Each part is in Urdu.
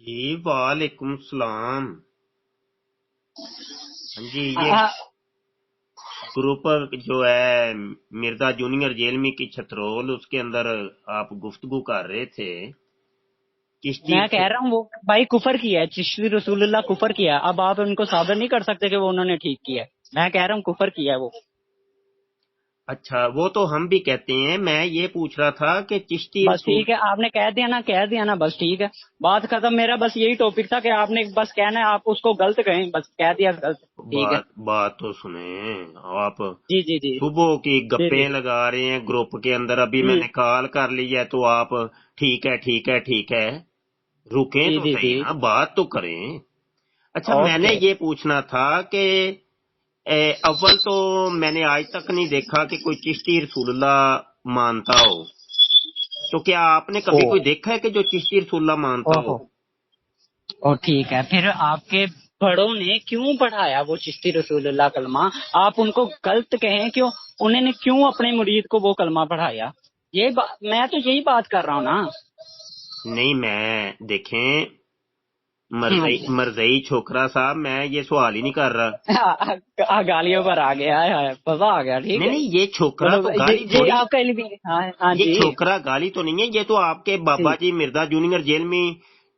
جی وعلیکم السلام. ہاں جی، یہ آ- گروپ جو ہے مرزا جونیئر جیلمی کی چھترول، اس کے اندر آپ گفتگو کر رہے تھے چشتی. میں کہہ رہا ہوں وہ بھائی کفر کیا ہے، چشتی رسول اللہ کفر کیا ہے. اب آپ ان کو ثابت نہیں کر سکتے کہ وہ انہوں نے ٹھیک کیا ہے. میں کہہ رہا ہوں کفر کیا ہے وہ. اچھا، وہ تو ہم بھی کہتے ہیں. میں یہ پوچھ رہا تھا کہ چشتی بس رسول. ٹھیک ہے، آپ نے کہہ دیا نا بس ٹھیک ہے، بات ختم. میرا بس یہی ٹاپک تھا کہ آپ نے بس کہنا ہے، آپ اس کو غلط کہیں، بس کہہ دیا غلط. ٹھیک ہے. بات تو سنیں آپ. جی جی جی صبح کی جی جی گپیں لگا رہے ہیں گروپ کے اندر. ابھی میں جی نے کال کر لی ہے تو آپ ٹھیک ہے ٹھیک ہے ٹھیک ہے. رکیں جی تو جی صحیح جی نا، بات تو کریں. اچھا، میں نے اوکے. یہ پوچھنا تھا کہ اول تو میں نے آج تک نہیں دیکھا کہ کوئی چشتی رسول اللہ مانتا ہو. تو کیا آپ نے او کبھی کوئی دیکھا ہے کہ جو چشتی رسول اللہ مانتا ہو؟ او ٹھیک ہے، پھر آپ کے بڑوں نے کیوں پڑھایا وہ چشتی رسول اللہ کلمہ؟ آپ ان کو غلط کہیں کیوں؟ انہوں نے کیوں اپنے مرید کو وہ کلمہ پڑھایا؟ میں تو یہی بات کر رہا ہوں نا. نہیں، میں دیکھیں ہاں جی. مرزئی چھوکرا صاحب، میں یہ سوال ہی نہیں کر رہا. گالیوں پر آ گیا ہے، مزہ آ گیا. ٹھیک نہیں ہے، نہیں، یہ چھوکرا چلو تو گالی یہ تھوڑی. آپ کا علم. ہاں ہاں یہ جی. چھوکرا گالی تو نہیں ہے. یہ تو آپ کے بابا ٹھیک. جی مرزا جونیئر جیل میں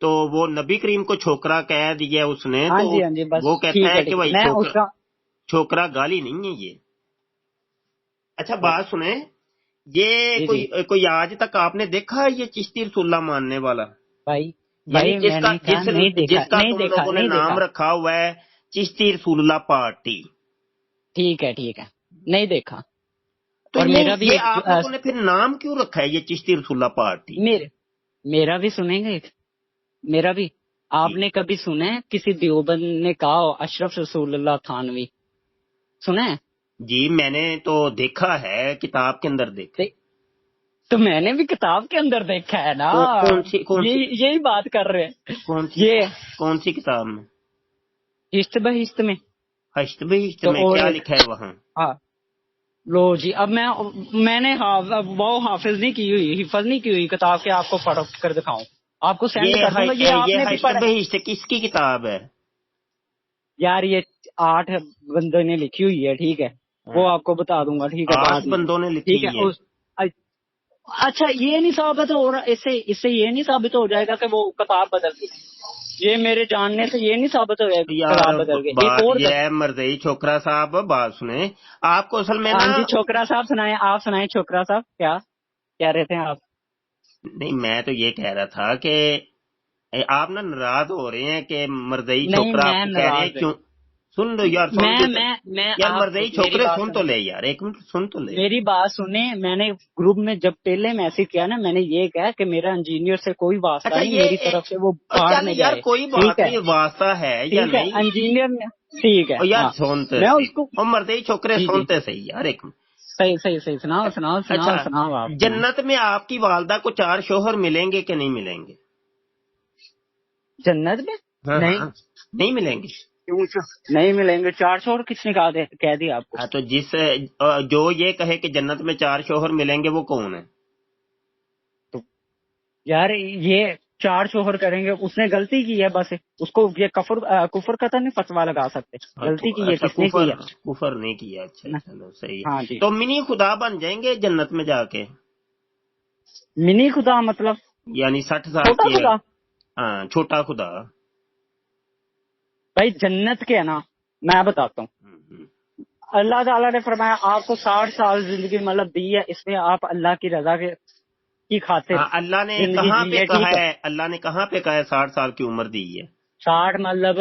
تو وہ نبی کریم کو چھوکرا کہہ دیا اس نے، ہاں تو جی ہاں جی، بس وہ کہتا ٹھیک ہے ہے کہ ٹھیک ہے، بھائی میں اس کا. چھوکرا گالی نہیں ہے یہ. اچھا بات سنیں، یہ جی جی کوئی آج تک آپ نے دیکھا ہے یہ چشتی رسول اللہ ماننے والا؟ بھائی یعنی بھائی میں نے کہا نہیں دیکھا جس کا نہیں تم دیکھا لوگوں نے نہیں نام دیکھا. رکھا ہوا ہے چشتی رسول اللہ پارٹی. ٹھیک ہے نہیں دیکھا. تو اور میرا بھی یہ ایک آپ لوگوں نے پھر نام کیوں رکھا ہے یہ چشتی رسول اللہ پارٹی؟ میرا بھی سنیں گے. میرا بھی. آپ جی نے کبھی سنا ہے کسی دیوبند نے کہا ہو اشرف رسول اللہ تھانوی؟ سنا ہے؟ جی، میں نے تو دیکھا ہے، کتاب کے اندر دیکھا ہے. تو میں نے بھی کتاب کے اندر دیکھا ہے نا. کون سی یہی بات کر رہے ہیں. کون سی یہ کون سی کتاب میں؟ ہشت بہشت میں. ہشت بہشت تو میں اور کیا ایک لکھا ہے وہاں؟ ہاں لو جی. اب میں نے وہ حافظ نہیں کی ہوئی کتاب کے آپ کو پڑھ کر دکھاؤں. آپ کو سینڈ کر دوں گا. یہ آپ نے بھی ہشت پڑھا. بہشت کس کی کتاب ہے؟ یار یہ 8 بندوں نے لکھی ہوئی ہے. ٹھیک ہے، وہ آپ کو بتا دوں گا. ٹھیک ہے، 8 بعد میں. بندوں نے ٹھیک لکھی ہے. ہے. اچھا یہ نہیں ثابت ہو رہا اس سے یہ نہیں ثابت ہو جائے گا کہ وہ کتاب بدل گئی. یہ میرے جاننے سے یہ نہیں ثابت ہو جائے گا یار کتاب بدل گئی. ایک بات اور یہ ہے مرزئی چھوکرا صاحب، بات سنیں. آپ کو اصل میں ہاں نا. جی چھوکرا صاحب سنائیں. آپ سنائیں چھوکرا صاحب، کیا کہہ رہے تھے آپ؟ نہیں، میں تو یہ کہہ رہا تھا کہ آپ نا ناراض ہو رہے ہیں کہ مرزئی نہیں چھوکرا آپ میں کو کہہ رہے ہیں ناراض کیوں. سن لو یار، سن لو. میں یار آپ مرزئی میری چھوکرے بات سن تو سنیں. لے یار، ایک منٹ سن تو لے. میری بات سنیں. میں نے گروپ میں جب پہلے میسج کیا نا، میں نے یہ کہا کہ میرا انجینئر سے کوئی واسطہ اچھا نہیں، میری طرف سے وہ بھاڑ چل میں یار، جائے. کوئی ٹھیک بات ہے نہیں، واسطہ ہے یا ٹھیک ہے نہیں. انجینئر نے. ٹھیک ہے او یار ہاں. سنتے میں صحیح. اس کو او مرزئی چھوکرے جی جی سنتے صحیح یار، ایک منٹ. صحیح اچھا، سناؤ آپ سنائیں. جنت میں آپ کی والدہ کو 4 شوہر ملیں گے کہ نہیں ملیں گے؟ جنت میں ہاں نہیں. ہاں، نہیں ملیں گے. نہیں ملیں گے. 4 شوہر کس نے کہہ دیا آپ کو؟ ہاں تو جو یہ کہے کہ جنت میں 4 شوہر ملیں گے وہ کون ہے؟ تو یار یہ 4 شوہر کریں گے، اس نے غلطی کی ہے. بس اس کو یہ کفر کا تو نہیں فتوا لگا سکتے. غلطی کی ہے، اچھا، کس نے کی ہے؟ کفر نہیں کیا. اچھا چلو صحیح ہاں ہے. جی. تو منی خدا بن جائیں گے جنت میں جا کے؟ منی خدا مطلب یعنی 60 سال چھوٹا کی ہے. خدا؟ ہاں، چھوٹا خدا. بھائی جنت کے ہے نا، میں بتاتا ہوں. اللہ تعالیٰ نے فرمایا آپ کو 60 سال زندگی مطلب دی ہے، اس میں آپ اللہ کی رضا کی خاطر ہاں، اللہ نے زندگی کہاں جی پہ ہے. کہا ٹھیک ہے، ہے؟ اللہ نے کہاں پہ کہا ہے 60 سال کی عمر دی ہے؟ 60 مطلب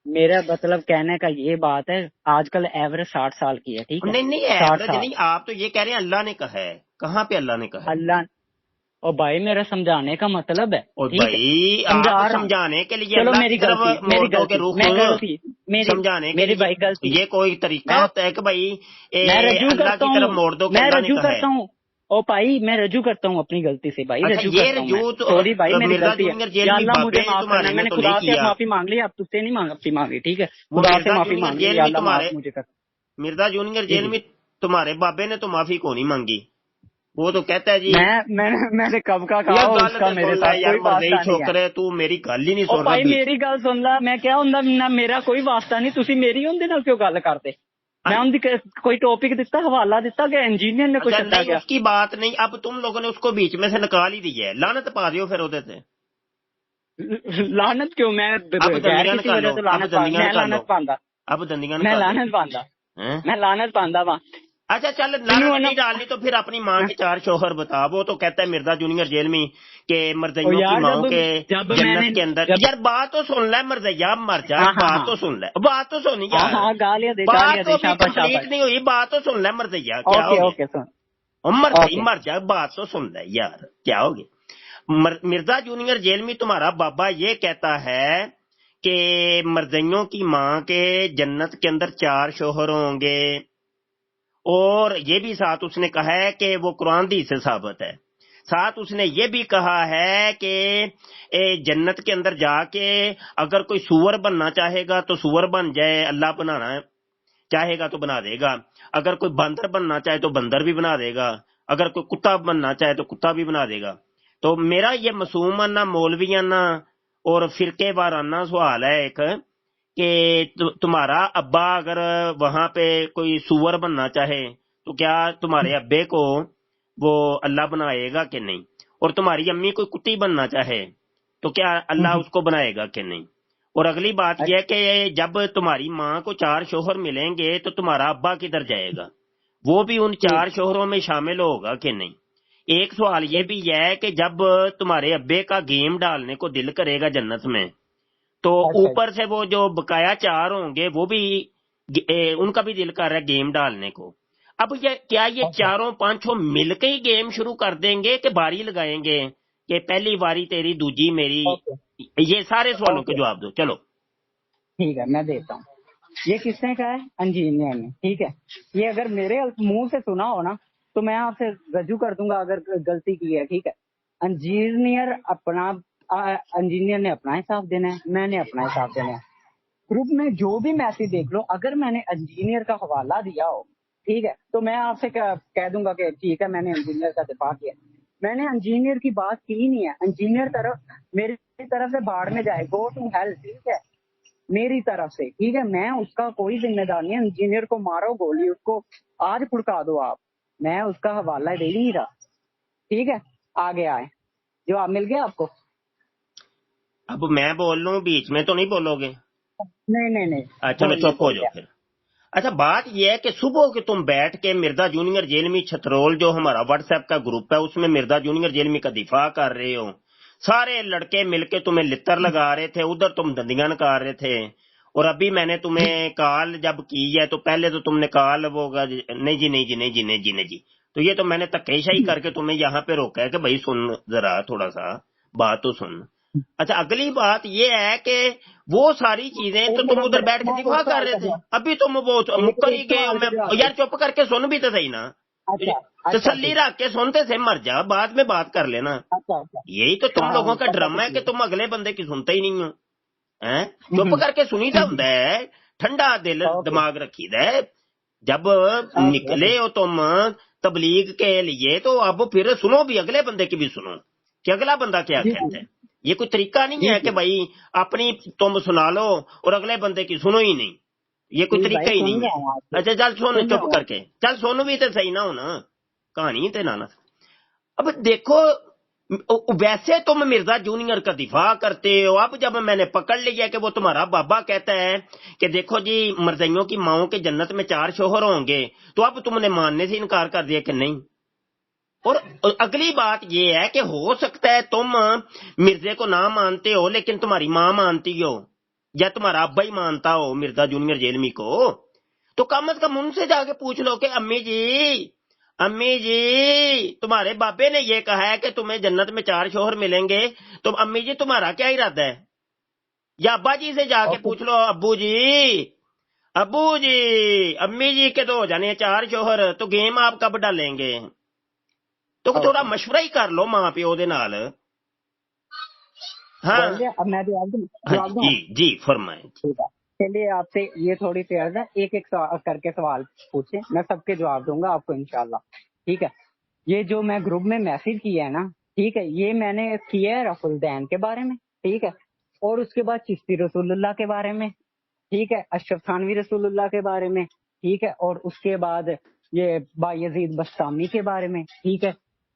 میرا مطلب کہنے کا یہ بات ہے، آج کل ایوریج 60 سال کی ہے. ٹھیک ہے، نہیں نہیں، 60 ایوریج سال نہیں. آپ تو یہ کہہ رہے ہیں اللہ نے کہا ہے. کہاں پہ اللہ نے کہا ہے؟ اللہ. اور بھائی میرا سمجھانے کا مطلب ہے. اور ٹھیک ہے، بھائی آپ سمجھا رہا ہوں. سمجھانے کے لیے چلو اللہ کی میری طرف غلطی موڑ دو گے رخ. سمجھانے کے میری لیے بھائی غلطی. یہ کوئی طریقہ میں ہوتا ہے کہ بھائی میں رجوع اللہ کرتا کی طرف ہوں. موڑ دو کہ میں اللہ نے رجوع کہا ہے؟ کرتا ہوں. او بھائی میں رجوع کرتا ہوں اپنی غلطی سے. بھائی اچھا، رجوع یہ کرتا ہوں میں. رجوع تو سوری بھائی میری مرزا غلطی ہے. جونیئر یا جیلمی اللہ بابے مجھے نے معاف تمہارے کرنا. میں میں نے تو نہیں خدا سے کیا. معافی مانگ لی، اب تجھ سے نہیں معافی مانگی. ٹھیک ہے، وہ خدا سے مرزا معافی جونیئر مانگ لی. یا جیلمی اللہ معاف مجھے کر. مرزا جونیئر جی جی جیلمی تمہارے بابے نے تو معافی کو نہیں مانگی. وہ تو کہتا ہے جی میں نے کب کا کہا یار اس گل کا تے میرے سن لے ساتھ یار، کوئی مرزئی واسطہ نہیں ہے. چھوکرے تو میری گل ہی نہیں او سن رہا بھائی بھی. میری گل سن لا، میں کیا ہوں نہ میرا کوئی واسطہ نہیں، تسی میری اندے نال کیوں گل کرتے؟ میں ان دی کوئی ٹاپک دیتا، حوالہ دیتا کہ انجینئر نے کچھ اچھا چھڈا نہیں گیا؟ اس کی بات نہیں، اب تم لوگوں نے اس کو بیچ میں سے نکال ہی دی ہے، لعنت پا دیو پھر ادھر سے. لعنت کیوں؟ میں اب غیر دندیاں کسی نکال وجہ لو، سے اب لعنت دندیاں میں نکال لو، لعنت پاندا، اب دندیاں میں نکال لو. لعنت پاندا، ہیں؟ میں لعنت پاندا وا. اچھا چل مینوں لعنت نہیں ڈالنی تو پھر اپنی ماں کے 4 شوہر بتا. وہ تو کہتا ہے مرزا جونیئر جیل میں کہ او مرزائیوں کی یار ماؤں کے جب میں نے جنت کے اندر. جب یار بات تو سن لے مرزیا، مر جا، ہاں ہاں بات ہاں تو سن لے، بات تو سن ہاں یار، ہاں گالیاں بات تو دے ابھی شاباش کمپلیٹ شاباش. نہیں ہوئی، بات تو سن لے مرزیا. کیا اوکے ہو اوکے گیا؟ سن. مرزئی اوکے مر جا، بات تو سن لے یار، کیا ہو گیا؟ مرزا جونیئر جیل میں تمہارا بابا یہ کہتا ہے کہ مرزائیوں کی ماں کے جنت کے اندر 4 شوہر ہوں گے، اور یہ بھی ساتھ اس نے کہا ہے کہ وہ قرآن حدیث سے ثابت ہے. ساتھ اس نے یہ بھی کہا ہے کہ جنت کے اندر جا کے اگر کوئی سور بننا چاہے گا تو سور بن جائے، اللہ بنانا چاہے گا تو بنا دے گا. اگر کوئی بندر بننا چاہے تو بندر بھی بنا دے گا، اگر کوئی کتا بننا چاہے تو کتا بھی بنا دے گا. تو میرا یہ معصومانہ مولویانہ اور فرقے وارانہ سوال ہے ایک کہ تمہارا ابا اگر وہاں پہ کوئی سور بننا چاہے تو کیا تمہارے ابے کو وہ اللہ بنائے گا کہ نہیں؟ اور تمہاری امی کوئی کتی بننا چاہے تو کیا اللہ اس کو بنائے گا کہ نہیں؟ اور اگلی بات یہ ہے کہ جب تمہاری ماں کو 4 شوہر ملیں گے تو تمہارا ابا کدھر جائے گا؟ وہ بھی ان 4 شوہروں میں شامل ہوگا کہ نہیں؟ ایک سوال یہ بھی ہے کہ جب تمہارے ابے کا گیم ڈالنے کو دل کرے گا جنت میں تو اوپر سے وہ جو بقایا 4 ہوں گے وہ بھی ان کا بھی دل کر رہا ہے گیم ڈالنے کو. اب کیا یہ 4 5 مل کے ہی گیم شروع کر دیں گے کہ باری لگائیں گے کہ پہلی باری تیری دوجی میری؟ یہ سارے سوالوں کے جواب دو. چلو ٹھیک ہے میں دیتا ہوں. یہ کس نے کہا ہے؟ انجینئر نے. ٹھیک ہے، یہ اگر میرے منہ سے سنا ہو نا تو میں آپ سے رجوع کر دوں گا اگر غلطی کی ہے. ٹھیک ہے، انجینئر نے اپنا حساب دینا ہے، میں نے اپنا حساب دینا ہے. گروپ میں جو بھی میسج دیکھ لو، اگر میں نے انجینئر کا حوالہ دیا ہو ٹھیک ہے تو میں آپ سے کہہ دوں گا کہ ٹھیک ہے میں نے انجینئر کا دفاع کیا. میں نے انجینئر کی بات کی نہیں ہے. انجینئر میری طرف سے باڑ میں جائے، گو ٹو ہیل. ٹھیک ہے، میری طرف سے. ٹھیک ہے، میں اس کا کوئی ذمہ دار نہیں. انجینئر کو مارو گولی، اس کو آج پھڑکا دو آپ، میں اس کا حوالہ دے ہی نہیں رہا. ٹھیک ہے، آگے آئے. جواب مل گیا آپ کو؟ اب میں بول لوں بیچ میں تو نہیں بولو گے؟ نہیں چلو چپ ہو جاؤ پھر. اچھا بات یہ ہے کہ صبح کے تم بیٹھ کے مرزا جونیئر جیلمی چھترول جو ہمارا واٹس ایپ کا گروپ ہے اس میں مرزا جونیئر جیلمی کا دفاع کر رہے ہو. سارے لڑکے مل کے تمہیں لتر لگا رہے تھے، ادھر تم دندیاں نکال رہے تھے. اور ابھی میں نے تمہیں کال جب کی ہے تو پہلے تو تم نے کال وہ نہیں جی نہیں جی نہیں جی نہیں جی نہیں جی. تو یہ تو میں نے تکے شاہی کر کے تمہیں یہاں پہ روکا ہے کہ بھائی سن ذرا تھوڑا سا بات تو سن. اچھا اگلی بات یہ ہے کہ وہ ساری چیزیں تو تم ادھر بیٹھ کے دفاع کر رہے تھے، ابھی تم وہ مکر ہی گئے ہو. میں یار چپ کر کے سن بھی تو صحیح نا، تسلی رکھ کے سنتے تھے. مر جا، بعد میں بات کر لینا. یہی تو تم لوگوں کا ڈرامہ ہے کہ تم اگلے بندے کی سنتے ہی نہیں ہو. چپ کر کے سنی دا ہوں ہے، ٹھنڈا دل دماغ رکھی دا. جب نکلے ہو تم تبلیغ کے لیے تو اب پھر سنو بھی، اگلے بندے کی بھی سنو کہ اگلا بندہ کیا کہتا ہے. یہ کوئی طریقہ نہیں ہے کہ بھائی اپنی تم سنا لو اور اگلے بندے کی سنو ہی نہیں. یہ کوئی طریقہ ہی نہیں ہے. اچھا چل سن، چپ کر کے چل سن بھی تو صحیح نہ ہونا کہانی تے نہ. اب دیکھو ویسے تم مرزا جونیئر کا دفاع کرتے ہو، اب جب میں نے پکڑ لیا کہ وہ تمہارا بابا کہتا ہے کہ دیکھو جی مرزائیوں کی ماؤں کے جنت میں 4 شوہر ہوں گے تو اب تم نے ماننے سے انکار کر دیا کہ نہیں. اور اگلی بات یہ ہے کہ ہو سکتا ہے تم مرزے کو نہ مانتے ہو لیکن تمہاری ماں مانتی ہو یا تمہارا ابا ہی مانتا ہو مرزا جونیئر جیلمی کو. تو کم از کم ان سے جا کے پوچھ لو کہ امی جی تمہارے بابے نے یہ کہا ہے کہ تمہیں جنت میں 4 شوہر ملیں گے، تو امی جی تمہارا کیا ارادہ ہے؟ یا ابا جی سے جا کے پوچھ لو، ابو جی امی جی کے تو ہو جانے 4 شوہر، تو گیم آپ کب ڈالیں گے؟ تو تھوڑا مشورہ ہی کر لو ماں پیو دے نال. ہاں جی فرمائیں. چلیے آپ سے یہ تھوڑی سی عرض ہے، ایک ایک کر کے سوال پوچھیں، میں سب کے جواب دوں گا آپ کو انشاءاللہ. ٹھیک ہے، یہ جو میں گروپ میں میسج کیا ہے نا، ٹھیک ہے، یہ میں نے کیا ہے رفع الدین کے بارے میں، ٹھیک ہے، اور اس کے بعد چشتی رسول اللہ کے بارے میں، ٹھیک ہے، اشرف تھانوی رسول اللہ کے بارے میں، ٹھیک ہے، اور اس کے بعد یہ بایزید بستامی کے بارے میں، ٹھیک ہے،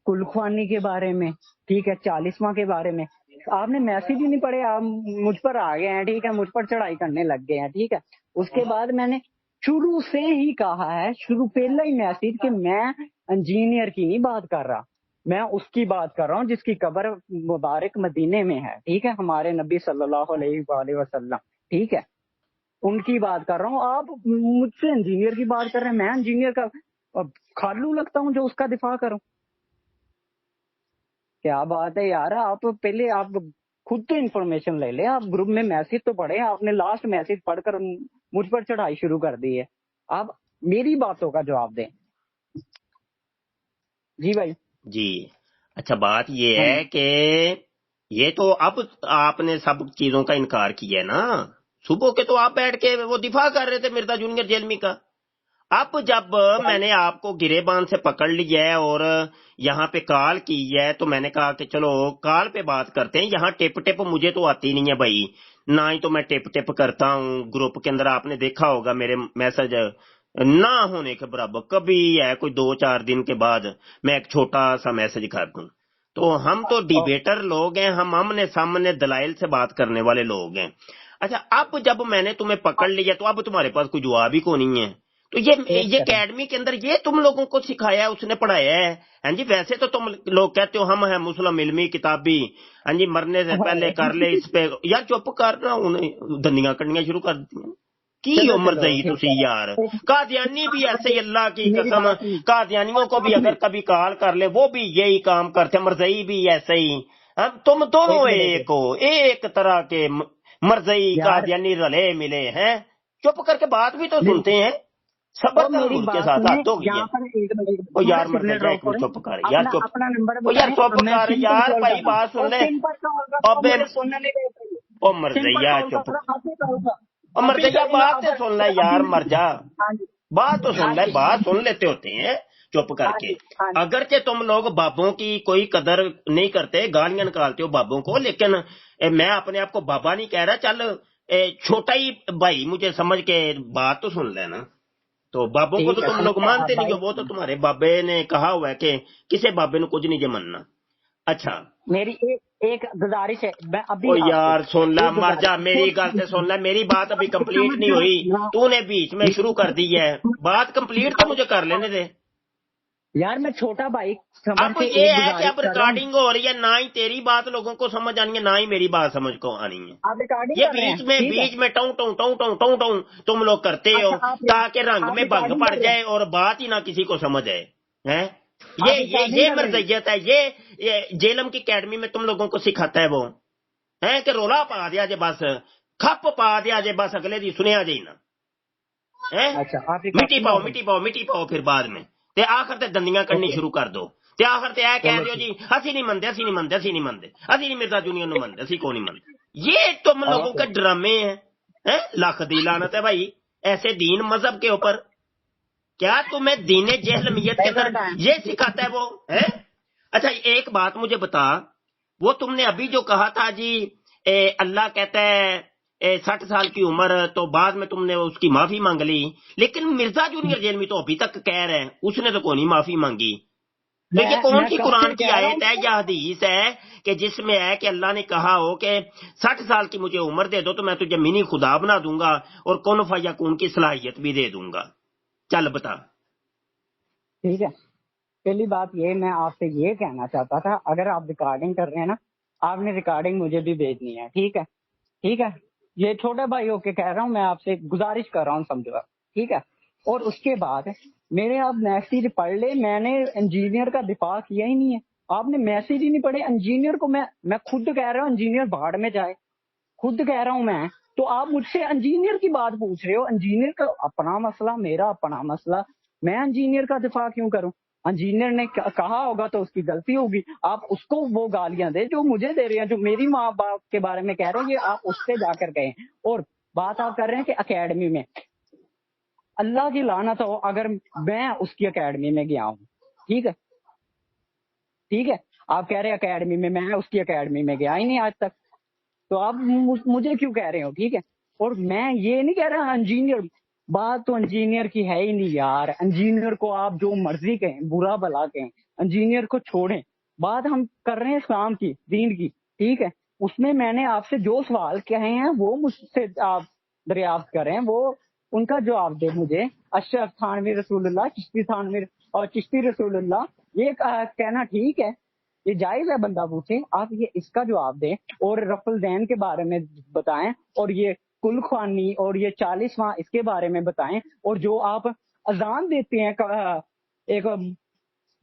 کلخوانی کے بارے میں، ٹھیک ہے، 40واں کے بارے میں۔ آپ نے میسج ہی نہیں پڑھے، آپ مجھ پر آ گئے ہیں، ٹھیک ہے، مجھ پر چڑھائی کرنے لگ گئے ہیں، ٹھیک ہے۔ اس کے بعد میں نے شروع سے ہی کہا ہے، پہلا ہی میسج، کہ میں انجینئر کی نہیں بات کر رہا، میں اس کی بات کر رہا ہوں جس کی قبر مبارک مدینے میں ہے، ٹھیک ہے، ہمارے نبی صلی اللہ علیہ وآلہ وسلم، ٹھیک ہے، ان کی بات کر رہا ہوں۔ آپ مجھ سے انجینئر کی بات کر رہے ہیں، میں انجینئر کا کھالو لگتا ہوں جو اس کا دفاع کروں؟ کیا بات ہے یار، آپ پہلے آپ خود تو انفارمیشن لے لیں، آپ گروپ میں میسج تو پڑھیں، آپ نے لاسٹ میسج پڑھ کر مجھ پر چڑھائی شروع کر دی ہے، آپ میری باتوں کا جواب دیں۔ جی بھائی۔ جی اچھا، بات یہ ہاں ہے کہ یہ تو اب آپ نے سب چیزوں کا انکار کیا ہے نا۔ صبح کے تو آپ بیٹھ کے وہ دفاع کر رہے تھے مرزا جونیئر جیلمی کا۔ اب جب میں نے آپ کو گریبان سے پکڑ لیا ہے اور یہاں پہ کال کی ہے تو میں نے کہا کہ چلو کال پہ بات کرتے ہیں، یہاں ٹپ ٹپ مجھے تو آتی نہیں ہے بھائی، نہ ہی تو میں ٹپ ٹپ کرتا ہوں گروپ کے اندر۔ آپ نے دیکھا ہوگا میرے میسج نہ ہونے کے برابر کبھی ہے، کوئی 2-4 دن کے بعد میں ایک چھوٹا سا میسج کر دوں۔ تو ہم تو ڈیبیٹر لوگ ہیں، ہم آمنے سامنے دلائل سے بات کرنے والے لوگ ہیں۔ اچھا، اب جب میں نے تمہیں پکڑ لیا تو اب تمہارے پاس کوئی جواب ہی کو نہیں ہے۔ تو یہ اکیڈمی کے اندر یہ تم لوگوں کو سکھایا ہے، اس نے پڑھایا ہے؟ ہاں جی، ویسے تو تم لوگ کہتے ہو ہم ہیں مسلم علمی کتابی، ہاں جی، مرنے سے پہلے کر لے اس پہ، یار چپ کرنا، انہیں دندیاں کرنیاں شروع کر دی ہیں۔ کی چلو عمر چلو زئی ٹھیک تسی یار، ہے، قادیانی بھی ایسے ہی، اللہ کی میری قسم، بات سنیے۔ قادیانیوں کو بھی اگر کبھی کال کر لے وہ بھی یہی کام کرتے، مرزئی بھی ایسے ہی۔ تم دونوں ایک منٹ ایک ہو، ایک طرح کے مرزئی یار، قادیانی رلے ملے ہیں۔ چپ کر کے بات بھی تو میری سنتے ہیں، صبر اور کرو میری ان کے بات ساتھ، سنیں، حد ہو گئی ہے۔ یہاں پر ایک او منٹ یار میرا مرزا سگنل جا ڈراپ ایک منٹ کریں، چپ کر یار، اپنا چپ۔ اپنا نمبر او یار بتائیں، چپ میں کر سم پر یار، کال بھائی کرتا ہوں، بات سن اور لے۔ سم پر کال کرتا ہوں، ابے مجھے سننے نہیں دیتے، او سم پر مرزیا کال چپ، کر رہا ہوں، ابھی کروں گا، او ابھی مرزیا کروں گا، بات تے سن لے یار، مر جا، ہاں جی، بات تو سن ہاں لے، جی، بات سن لیتے ہوتے ہیں چپ کر ہاں کے۔ جی، ہاں جی، اگرچہ تم لوگ بابوں کی کوئی قدر نہیں کرتے، گالیاں نکالتے ہو بابوں کو، لیکن میں اپنے آپ کو بابا نہیں کہہ رہا، چل چھوٹا ہی بھائی مجھے سمجھ کے بات تو سن لینا۔ تو بابوں کو تو ٹھیک ہے، تم لوگ ٹھیک ہے، آپ مانتے نہیں بھائی، ہو، وہ تو تمہارے بابے نے کہا ہوا ہے کہ کسی بابے نے کچھ نہیں جے مننا۔ اچھا، میری ایک گزارش ہے، میں او ابھی آپ سے یار سن لا، ایک مر گزارش جا، میری گل تے سن لے، میری بات ابھی کمپلیٹ سمجھ نہیں جاؤ ہوئی، میں- تو نے بیچ میں شروع کر دی ہے، بات کمپلیٹ تو مجھے کر لینے دے۔ یار میں چھوٹا بھائی سمجھ اب کے یہ ایک ہے کہ گزارش اب کر رہا ہوں، ریکارڈنگ ہو رہی ہے، نہ ہی تیری بات لوگوں کو سمجھ آنی ہے، نہ ہی میری بات سمجھ کو آنی ہے۔ آپ ریکارڈنگ یہ کر رہے ہیں، ٹھیک ہے، بیچ میں ٹوں ٹوں ٹوں ٹوں ٹوں ٹوں تم لوگ کرتے ہو، اچھا تاکہ رنگ آپ میں بھنگ ریکارڈنگ پڑ کر رہے جائے ہیں، اور بات ہی نہ کسی کو سمجھ آئے ہیں۔ آپ ریکارڈنگ یہ کر رہے ہیں، مرزیت ہے، یہ جیلم کی اکیڈمی میں تم لوگوں کو سکھاتا ہے وہ، ہے کہ رولا پا دیا جے بس، کھپ پا دیا جے بس، اگلے دی سنیا جے نا، ہیں؟ اچھا آپ مٹی ریکارڈنگ پاؤ کر رہے مٹی پاؤ مٹی پاؤ، پھر بعد میں تے آخر تے دندیاں ہیں، کرنی اوکے، شروع کر دو، تے آخر تے اے کہہ چلو دیو ٹھیک، جی اسی نہیں مندے، اسی نہیں مندے، اسی نہیں مندے، اسی نہیں مرزا جونیئر نو مندے، اسی کو نہیں مندے۔ یہ تم لوگوں اوکے، کے ڈرامے ہیں، لاکھ دی لعنت ہے بھائی ایسے دین مذہب کے اوپر۔ کیا تمہیں دین جہلمیت کے میرا اندر ٹائم، یہ سکھاتا ہے وہ ہے؟ اچھا ایک بات مجھے بتا، وہ تم نے ابھی جو کہا تھا جی، اللہ کہتا ہے 60 سال کی عمر، تو بعد میں تم نے اس کی معافی مانگ لی، لیکن مرزا جونیئر جیلمی تو ابھی تک کہہ رہے ہیں اس نے تو کوئی نہیں معافی مانگی۔ تو یہ کون میں سی کب قرآن سے کی کہہ رہا آیت ہے ہوں، یا حدیث ہے کہ جس میں ہے کہ اللہ نے کہا ہو کہ 60 سال کی مجھے عمر دے دو تو میں تجھے منی خدا بنا دوں گا اور کن فیکون کی صلاحیت بھی دے دوں گا؟ چل بتا۔ ٹھیک ہے، پہلی بات یہ میں آپ سے یہ کہنا چاہتا تھا، اگر آپ ریکارڈنگ کر رہے ہیں نا، آپ نے ریکارڈنگ مجھے بھی بھیجنی ہے، ٹھیک ہے، ٹھیک ہے، یہ چھوٹا بھائی ہو کے کہہ رہا ہوں، میں آپ سے گزارش کر رہا ہوں، سمجھو آپ، ٹھیک ہے، اور اس کے بعد میرے آپ میسیج پڑھ لے، میں نے انجینئر کا دفاع کیا ہی نہیں ہے، آپ نے میسیج ہی نہیں پڑھے، انجینئر کو میں خود کہہ رہا ہوں انجینئر بھاڑ میں جائے، خود کہہ رہا ہوں میں، تو آپ مجھ سے انجینئر کی بات پوچھ رہے ہو، انجینئر کا اپنا مسئلہ، میرا اپنا مسئلہ، میں انجینئر کا دفاع کیوں کروں؟ انجینئر نے کہا ہوگا تو اس کی غلطی ہوگی، آپ اس کو وہ گالیاں دے جو مجھے دے رہے ہیں، جو میری ماں باپ کے بارے میں کہہ رہے ہیں، یہ آپ اس سے جا کر کہیں۔ اور بات آپ کر رہے ہیں کہ اکیڈمی میں، اللہ کی لعنت ہو اگر میں اس کی اکیڈمی میں گیا ہوں، ٹھیک ہے، ٹھیک ہے. آپ کہہ رہے ہیں اکیڈمی میں اس کی اکیڈمی میں گیا ہی نہیں آج تک، تو آپ مجھے کیوں کہہ رہے ہو؟ ٹھیک ہے. اور میں یہ نہیں کہہ رہا انجینئر، بات تو انجینئر کی ہے ہی نہیں یار. انجینئر کو آپ جو مرضی کہیں، برا بھلا کہیں، انجینئر کو چھوڑیں. بات ہم کر رہے ہیں اسلام کی، دین کی. ٹھیک ہے. اس میں نے آپ سے جو سوال کہے ہیں وہ مجھ سے آپ دریافت کریں، وہ ان کا جواب دے مجھے. اشرف تھانوی رسول اللہ، چشتی تھانوی اور چشتی رسول اللہ، یہ کہنا ٹھیک ہے، یہ جائز ہے بندہ پوچھے. آپ یہ اس کا جواب دیں اور رفع الدین کے بارے میں بتائیں، اور یہ کل خوانی اور یہ 40واں اس کے بارے میں بتائیں. اور جو آپ اذان دیتے ہیں ایک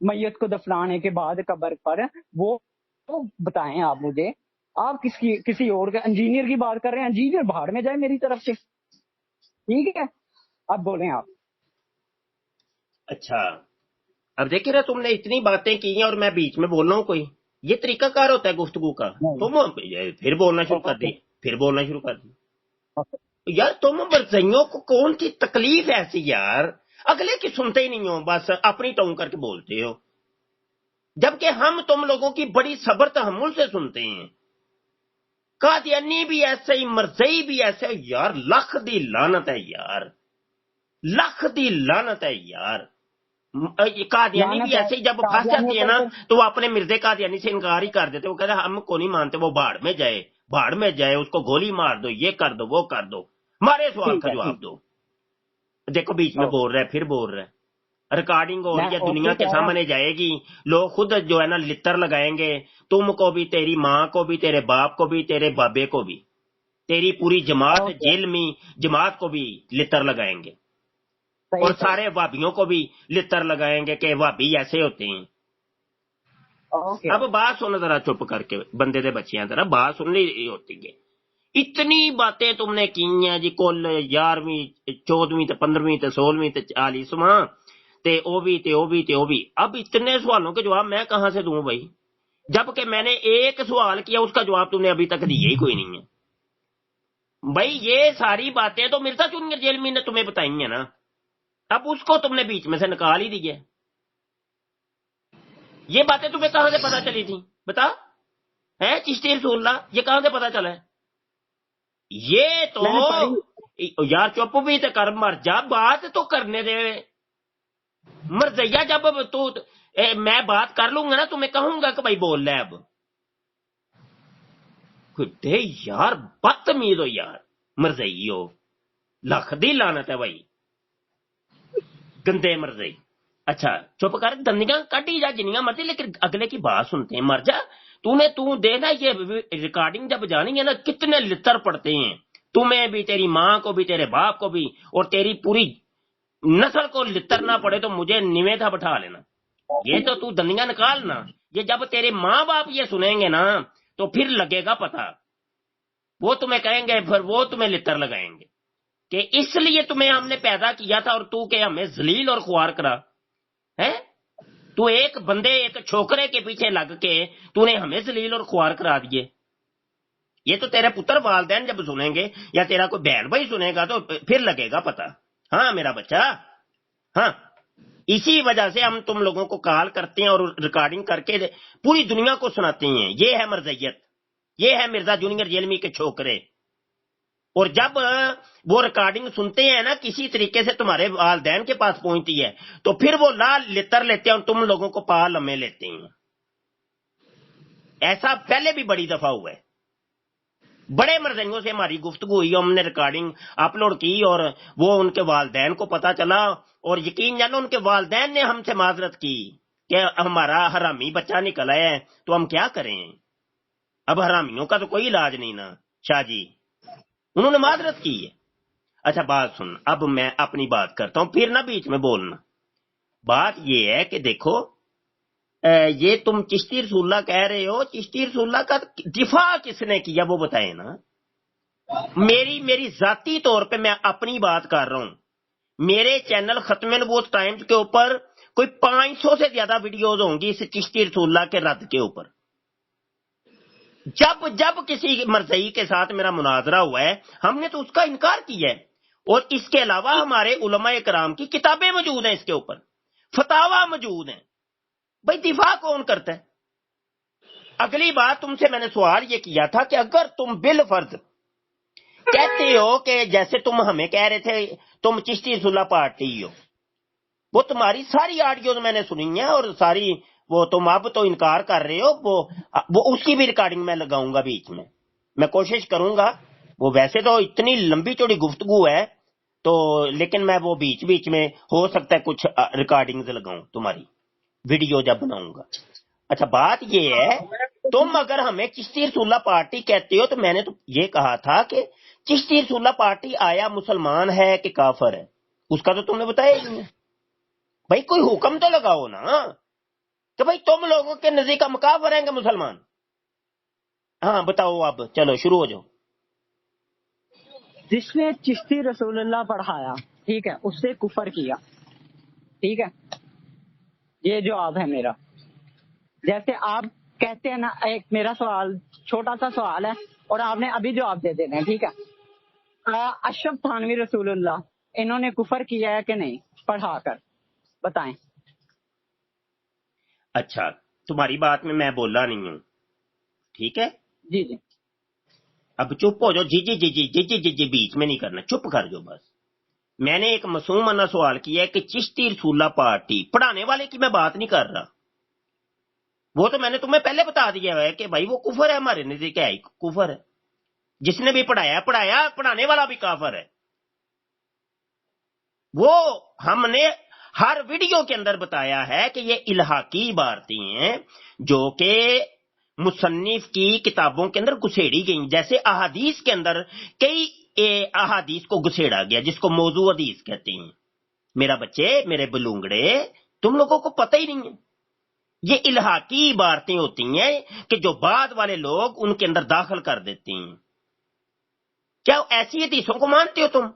میت کو دفنانے کے بعد قبر پر، وہ بتائیں آپ مجھے. آپ کسی اور کے انجینئر کی بات کر رہے ہیں. انجینئر بھاڑ میں جائے میری طرف سے. ٹھیک ہے، اب بولیں آپ. اچھا اب دیکھیں نا، تم نے اتنی باتیں کی ہیں اور میں بیچ میں بول رہا ہوں. کوئی یہ طریقہ کار ہوتا ہے گفتگو کا؟ تم پھر بولنا شروع کر دی، یار تم مرزائیوں کو کون سی تکلیف ایسی یار؟ اگلے کی سنتے ہی نہیں ہو، بس اپنی ٹونگ کر کے بولتے ہو، جبکہ ہم تم لوگوں کی بڑی صبر تحمل سے سنتے ہیں. قادیانی بھی ایسے ہی، مرزائی بھی ایسے. یار لکھ دی لعنت ہے یار، لکھ دی لعنت ہے یار. قادیانی بھی ایسے ہی جب پھنس جاتی ہے نا تو وہ اپنے مرزے قادیانی سے انکار ہی کر دیتے. وہ کہتے ہیں ہم کو نہیں مانتے، وہ بھاڑ میں جائے، اس کو گولی مار دو، یہ کر دو، وہ کر دو. ہمارے سوال کا جواب دو. دیکھو بیچ میں بول رہا ہے، پھر بول رہا ہے. ریکارڈنگ ہو رہی ہے، دنیا کے سامنے جائے گی، لوگ خود جو ہے نا لتر لگائیں گے. تم کو بھی، تیری ماں کو بھی، تیرے باپ کو بھی، تیرے بابے کو بھی، تیری پوری جماعت جیل میں جماعت کو بھی لتر لگائیں گے، اور سارے وابیوں کو بھی لتر لگائیں گے کہ وابی ایسے ہوتے ہیں. اب بات سن ذرا چپ کر کے، بندے دے بچیاں ذرا بات سن لی ہوتی ہے. اتنی باتیں تم نے کی ہیں جی، کل 11ویں 14ویں 15ویں 16ویں 40واں او بھی. اب اتنے سوالوں کے جواب میں کہاں سے دوں بھائی؟ جبکہ میں نے ایک سوال کیا، اس کا جواب تم نے ابھی تک دیا ہی کوئی نہیں ہے. بھائی یہ ساری باتیں تو مرزا جونیئر جیلمی نے تمہیں بتائی ہیں نا، اب اس کو تم نے بیچ میں سے نکال ہی دی ہے. یہ باتیں تمہیں کہاں سے پتا چلی تھی بتا؟ ہے چشتی رسول اللہ، یہ کہاں سے پتا چلا ہے؟ یہ تو یار چپ بھی تو کر، مر جا، بات تو کرنے دے. مرزیا جب تو میں بات کر لوں گا نا تو میں کہوں گا کہ بھائی بول لے. اب دے یار بدتمیز ہو یار، مرزئی ہو، لکھ دی لعنت ہے بھائی، گندے مرزئی. اچھا چپ کر، دندیاں کٹی جا جنیاں مرضی، لیکن اگلے کی بات سنتے ہیں. مر جا تو دینا. یہ ریکارڈنگ جب جانی ہے نا، کتنے لتر پڑتے ہیں تمہیں بھی، تیری ماں کو بھی، تیرے باپ کو بھی، اور تیری پوری نسل کو لتر نہ پڑے تو مجھے نیویں تھا بٹھا لینا. یہ تو دندیاں نکالنا. یہ جب تیرے ماں باپ یہ سنیں گے نا تو پھر لگے گا پتا. وہ تمہیں کہیں گے، پھر وہ تمہیں لتر لگائیں گے کہ اس لیے تمہیں ہم نے پیدا کیا تھا اور تو کہ ہمیں ذلیل اور خوار کرا ہے. تو ایک بندے، ایک چھوکرے کے پیچھے لگ کے تو نے ہمیں ذلیل اور خوار کرا دیے. یہ تو تیرے پتر والدین جب سنیں گے یا تیرا کوئی بہن بھائی سنے گا تو پھر لگے گا پتا. ہاں میرا بچہ، ہاں اسی وجہ سے ہم تم لوگوں کو کال کرتے ہیں اور ریکارڈنگ کر کے پوری دنیا کو سناتے ہیں. یہ ہے مرزیت، یہ ہے مرزا جونیئر جیلمی کے چھوکرے. اور جب وہ ریکارڈنگ سنتے ہیں نا، کسی طریقے سے تمہارے والدین کے پاس پہنچتی ہے تو پھر وہ لتر لیتے ہیں اور تم لوگوں کو پا لمے لیتے ہیں. ایسا پہلے بھی بڑی دفعہ ہوا ہے. بڑے مرزائیوں سے ہماری گفتگو ہوئی، ہم نے ریکارڈنگ اپلوڈ کی اور وہ ان کے والدین کو پتا چلا، اور یقین جانو ان کے والدین نے ہم سے معذرت کی کہ ہمارا حرامی بچہ نکلا ہے تو ہم کیا کریں. اب حرامیوں کا تو کوئی علاج نہیں نا شاہ جی، انہوں نے معذرت کی ہے. اچھا بات سن، اب میں اپنی بات کرتا ہوں، پھر نہ بیچ میں بولنا. بات یہ ہے کہ دیکھو، یہ تم چشتی رسول اللہ کہہ رہے ہو، چشتی رسول اللہ کا دفاع کس نے کیا وہ بتائے نا. میری ذاتی طور پہ میں اپنی بات کر رہا ہوں. میرے چینل ختم نبوت ٹائمز کے اوپر کوئی 500 سے زیادہ ویڈیوز ہوں گی اس چشتی رسول اللہ کے رد کے اوپر. جب کسی مرزئی کے ساتھ میرا مناظرہ ہوا ہے ہم نے تو اس کا انکار کیا ہے. اور اس کے علاوہ ہمارے علماء کرام کی کتابیں موجود ہیں اس کے اوپر، فتاوی موجود ہیں. بھائی دفاع کون کرتا ہے؟ اگلی بات تم سے میں نے سوال یہ کیا تھا کہ اگر تم بالفرض کہتے ہو کہ جیسے تم ہمیں کہہ رہے تھے تم چشتی رسول اللہ پارٹی ہو، وہ تمہاری ساری آڈیوز میں نے سنی ہیں اور ساری وہ تم اب تو انکار کر رہے ہو، وہ اس کی بھی ریکارڈنگ میں لگاؤں گا بیچ میں کوشش کروں گا. وہ ویسے تو اتنی لمبی چوڑی گفتگو ہے تو لیکن میں وہ بیچ بیچ میں ہو سکتا ہے کچھ ریکارڈنگز لگاؤں تمہاری ویڈیو جب بناؤں گا. اچھا بات یہ ہے تم اگر ہمیں چشتی رسول اللہ پارٹی کہتے ہو تو میں نے تو یہ کہا تھا کہ چشتی رسول اللہ پارٹی آیا مسلمان ہے کہ کافر ہے، اس کا تو تم نے بتایا ہی نہیں. بھائی کوئی حکم تو لگاؤ نا کہ بھائی تم لوگوں کے نزدیک ہم کافر ہیں کہ مسلمان. ہاں بتاؤ اب چلو شروع ہو جاؤ. جس نے چشتی رسول اللہ پڑھایا ٹھیک ہے اس سے کفر کیا، ٹھیک ہے، یہ جواب ہے میرا. جیسے آپ کہتے ہیں نا، ایک میرا سوال چھوٹا سا سوال ہے اور آپ نے ابھی جواب دے دینا ہے، ٹھیک ہے. اشرف تھانوی رسول اللہ انہوں نے کفر کیا ہے کہ نہیں پڑھا کر؟ بتائیں. اچھا تمہاری بات میں بولا نہیں ہوں، ٹھیک ہے. جی جی اب چپ ہو جاؤ، جی جی جی جی جی جی جی جی بیچ میں نہیں کرنا، چپ کر جاؤ بس. میں نے ایک معصومانہ سوال کیا ہے کہ چشتی رسول اللہ پارٹی پڑھانے والے کی میں بات نہیں کر رہا، وہ تو میں نے تمہیں پہلے بتا دیا ہے کہ بھائی وہ کفر ہے، ہمارے نزدیک ہے کفر ہے. جس نے بھی پڑھایا پڑھانے والا بھی کافر ہے. وہ ہم نے ہر ویڈیو کے اندر بتایا ہے کہ یہ الحاقی عبارتیں ہیں جو کہ مصنف کی کتابوں کے اندر گھسیڑی گئی، جیسے احادیث کے اندر کئی احادیث کو گھسیڑا گیا جس کو موضوع حدیث کہتے ہیں. میرا بچے، میرے بلونگڑے، تم لوگوں کو پتہ ہی نہیں ہے. یہ الحاقی عبارتیں ہوتی ہیں کہ جو بعد والے لوگ ان کے اندر داخل کر دیتے ہیں. کیا ایسی حدیثوں کو مانتے ہو تم؟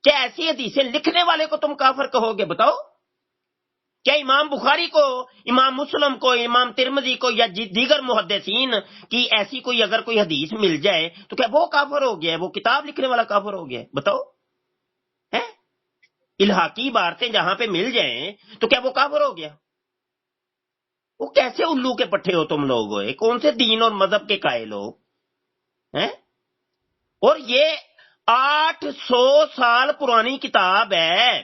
کیا ایسی حدیثیں لکھنے والے کو تم کافر کہو گے؟ بتاؤ. کیا امام بخاری کو، امام مسلم کو، امام ترمذی کو یا دیگر محدثین کی ایسی کوئی اگر کوئی حدیث مل جائے تو کیا وہ کافر ہو گیا ہے؟ وہ کتاب لکھنے والا کافر ہو گیا ہے؟ بتاؤ. الحاقی باتیں جہاں پہ مل جائیں تو کیا وہ کافر ہو گیا؟ وہ کیسے الو کے پٹھے ہو تم لوگ؟ ہوئے کون سے دین اور مذہب کے قائل ہو؟ اور یہ 800 سال پرانی کتاب ہے.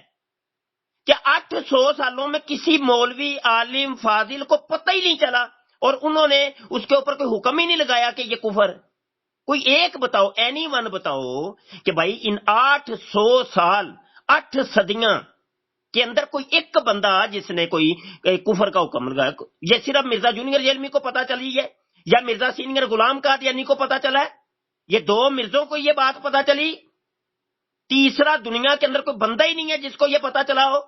کیا 800 سالوں میں کسی مولوی، عالم، فاضل کو پتہ ہی نہیں چلا اور انہوں نے اس کے اوپر کوئی حکم ہی نہیں لگایا کہ یہ کفر ہے؟ کوئی ایک بتاؤ، اینی ون بتاؤ کہ بھائی ان 800 سال 8 صدیاں کے اندر کوئی ایک بندہ جس نے کوئی کفر کا حکم لگایا. یہ صرف مرزا جونیئر جیلمی کو پتا چلی ہے یا مرزا سینئر غلام قادیانی کو پتا چلا ہے؟ یہ دو مرزوں کو یہ بات پتا چلی؟ تیسرا دنیا کے اندر کوئی بندہ ہی نہیں ہے جس کو یہ پتا چلا ہو؟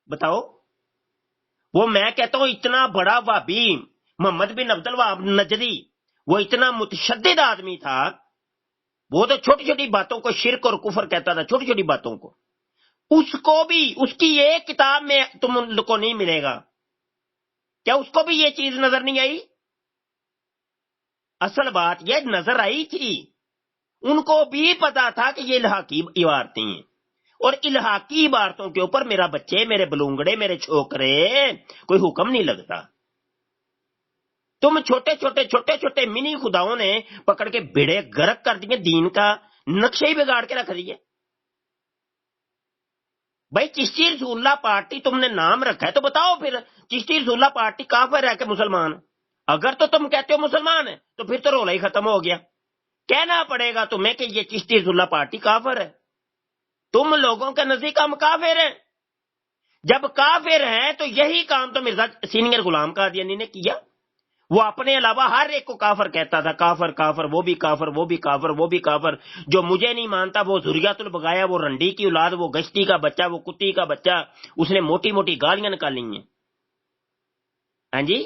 بتاؤ. وہ میں کہتا ہوں اتنا بڑا وہابی محمد بن عبد الوہاب نجدی، وہ اتنا متشدد آدمی تھا، وہ تو چھوٹی چھوٹی باتوں کو شرک اور کفر کہتا تھا، چھوٹی چھوٹی باتوں کو. اس کو بھی اس کی ایک کتاب میں تم کو نہیں ملے گا. کیا اس کو بھی یہ چیز نظر نہیں آئی؟ اصل بات یہ نظر آئی تھی، ان کو بھی پتا تھا کہ یہ الحاقی عبارتیں ہیں، اور الحاقی عبارتوں کے اوپر میرا بچے، میرے بلونگڑے، میرے چھوکرے کوئی حکم نہیں لگتا. تم چھوٹے چھوٹے چھوٹے چھوٹے منی خداؤں نے پکڑ کے بیڑے گرک کر دیے، دین کا نقشہ ہی بگاڑ کے رکھ دیے. بھائی چشتی رسول اللہ پارٹی تم نے نام رکھا ہے تو بتاؤ پھر چشتی رسول اللہ پارٹی کافر ہے کہ مسلمان؟ اگر تو تم کہتے ہو مسلمان ہے تو پھر تو رولا ہی ختم ہو گیا. کہنا پڑے گا تمہیں کہ یہ چشتی رسول اللہ پارٹی کافر ہے. تم لوگوں کے نزدیک ہم کافر ہیں. جب کافر ہیں تو یہی کام تو مرزا سینئر غلام قادیانی نے کیا. وہ اپنے علاوہ ہر ایک کو کافر کہتا تھا، کافر کافر، وہ بھی کافر، وہ بھی کافر، وہ بھی کافر. جو مجھے نہیں مانتا وہ ذریات البغایا، وہ رنڈی کی اولاد، وہ گشتی کا بچہ، وہ کتی کا بچہ، اس نے موٹی موٹی گالیاں نکالی ہیں. ہاں جی،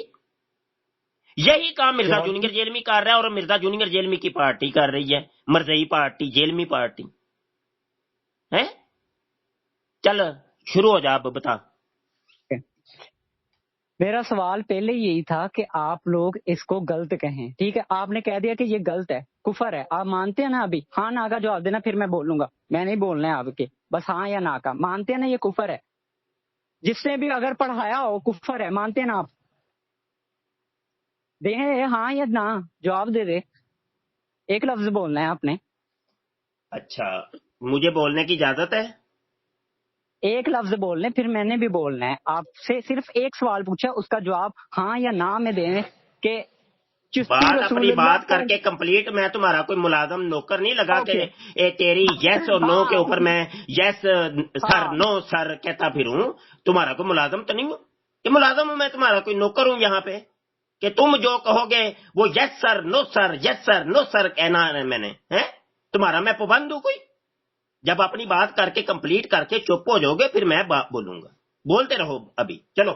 یہی کام مرزا جونیئر جیلمی کر رہا ہے، اور مرزا جونیئر جیلمی کی پارٹی کر رہی ہے، مرزئی پارٹی، جیلمی پارٹی ہے. چل شروع ہو جا، اب بتا. میرا سوال پہلے یہی تھا کہ آپ لوگ اس کو غلط کہیں، ٹھیک ہے. آپ نے کہہ دیا کہ یہ غلط ہے، کفر ہے. آپ مانتے ہیں نا؟ ابھی ہاں نا کا جواب دینا، پھر میں بولوں گا. میں نہیں بولنا ہے آپ کے، بس ہاں یا نا کا. مانتے ہیں نا یہ کفر ہے؟ جس نے بھی اگر پڑھایا ہو کفر ہے، مانتے ہیں نا آپ؟ دے ہاں یا نہ جواب دے دے, ایک لفظ بولنا ہے آپ نے. اچھا مجھے بولنے کی اجازت ہے؟ ایک لفظ بولنے, پھر میں نے بھی بولنا ہے. آپ سے صرف ایک سوال پوچھا, اس کا جواب ہاں یا نہ میں دیں کہ چشتی بات رسول اپنی اللہ بات کر کے کمپلیٹ. میں تمہارا کوئی ملازم نوکر نہیں لگا کہ اوکے. تیری یس اور نو کے ہاں اوپر میں یس سر ہاں نو سر کہتا پھروں. تمہارا کوئی ملازم تو نہیں ہوں کہ ملازم ہوں میں تمہارا کوئی نوکر ہوں یہاں پہ کہ تم جو کہو گے وہ یس سر نو سر یس سر نو سر کہنا ہے میں نے. تمہارا میں پابند ہوں کوئی؟ جب اپنی بات کر کے کمپلیٹ کر کے چپ ہو جاؤ گے پھر میں بولوں گا. بولتے رہو ابھی. چلو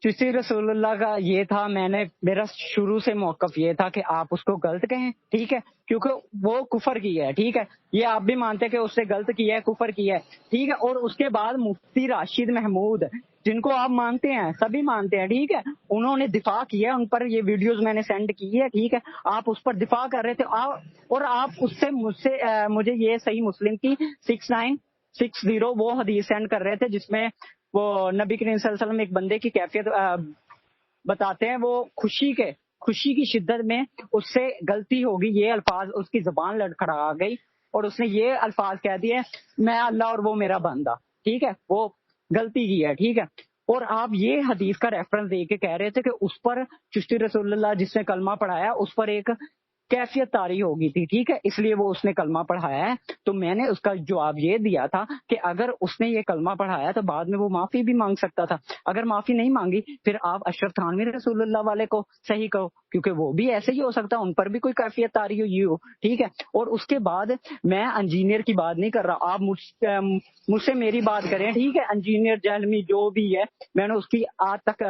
چشتی رسول اللہ کا یہ تھا, میں نے میرا شروع سے موقف یہ تھا کہ آپ اس کو غلط کہیں, ٹھیک ہے, کیونکہ وہ کفر کیا ہے, ٹھیک ہے, یہ آپ بھی مانتے کہ اس نے غلط کیا ہے, کفر کیا ہے, ٹھیک ہے. اور اس کے بعد مفتی راشد محمود, جن کو آپ مانتے ہیں, سبھی مانتے ہیں, ٹھیک ہے, انہوں نے دفاع کیا, ان پر یہ ویڈیوز میں نے سینڈ کی ہے, ٹھیک ہے. آپ اس پر دفاع کر رہے تھے, اور آپ اس سے مجھے یہ صحیح مسلم کی 6960 وہ حدیث سینڈ کر رہے تھے جس میں وہ نبی کریم صلی اللہ علیہ وسلم ایک بندے کی کیفیت بتاتے ہیں, وہ خوشی کی شدت میں اس سے غلطی ہوگی, یہ الفاظ اس کی زبان لڑکھڑا گئی اور اس نے یہ الفاظ کہہ دیے, میں اللہ اور وہ میرا بندہ, ٹھیک ہے, وہ غلطی کی ہے, ٹھیک ہے. اور آپ یہ حدیث کا ریفرنس دے کے کہہ رہے تھے کہ اس پر چشتی رسول اللہ جس نے کلمہ پڑھایا اس پر ایک کیفیت طاری ہو گئی تھی, ٹھیک ہے, اس لیے وہ اس نے کلمہ پڑھایا ہے. تو میں نے اس کا جواب یہ دیا تھا کہ اگر اس نے یہ کلمہ پڑھایا تو بعد میں وہ معافی بھی مانگ سکتا تھا. اگر معافی نہیں مانگی پھر آپ اشرف تھانوی رسول اللہ والے کو صحیح کہو, کیونکہ وہ بھی ایسے ہی ہو سکتا, ان پر بھی کوئی کیفیت طاری ہوئی ہو, ٹھیک ہے. اور اس کے بعد میں انجینئر کی بات نہیں کر رہا, آپ مجھ سے میری بات کریں, ٹھیک ہے. انجینئر جہلمی جو بھی ہے, میں نے اس کی آج تک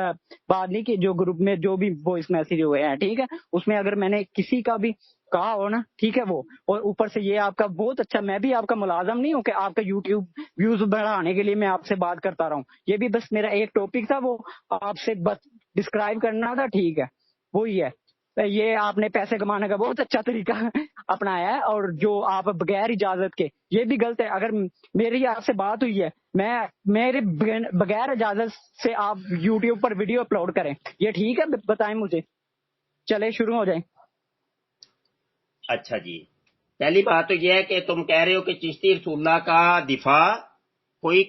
بات نہیں کی, جو گروپ میں جو بھی وائس میسج ہوئے ہیں, ٹھیک ہے, اس میں اگر میں نے کسی کا بھی کہا ہو نا, ٹھیک ہے, وہ. اور اوپر سے یہ آپ کا بہت اچھا, میں بھی آپ کا ملازم نہیں ہوں کہ آپ کا یوٹیوب ویوز بڑھانے کے لیے میں آپ سے بات کرتا رہا ہوں. یہ بھی بس میرا ایک ٹاپک تھا, وہ آپ سے بس ڈسکرائب کرنا تھا, ٹھیک ہے, وہی ہے. یہ آپ نے پیسے کمانے کا بہت اچھا طریقہ اپنایا ہے, اور جو آپ بغیر اجازت کے, یہ بھی غلط ہے. اگر میری آپ سے بات ہوئی ہے, میرے بغیر اجازت سے آپ یوٹیوب پر ویڈیو اپلوڈ کریں, یہ ٹھیک ہے؟ بتائیں مجھے. چلے شروع ہو جائیں. اچھا جی, پہلی بات تو یہ ہے کہ تم کہہ رہے ہو کہ چشتی رسول اللہ کا دفاع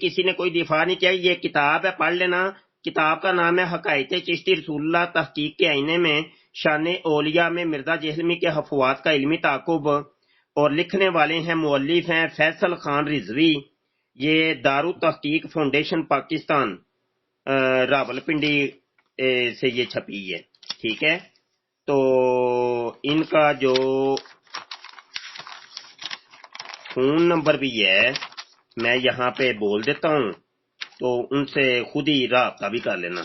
کسی نے کوئی دفاع نہیں کیا. یہ کتاب ہے, پڑھ لینا. کتاب کا نام ہے حقائق چشتی رسول اللہ تحقیق کے آئینے میں شان اولیاء میں مرزا جہلمی کے حفوات کا علمی تعاقب, اور لکھنے والے ہیں مؤلف ہیں فیصل خان رضوی. یہ دارو تحقیق فاؤنڈیشن پاکستان راول پنڈی سے یہ چھپی ہے, ٹھیک ہے. تو ان کا جو فون نمبر بھی ہے میں یہاں پہ بول دیتا ہوں, تو ان سے خود ہی رابطہ بھی کر لینا.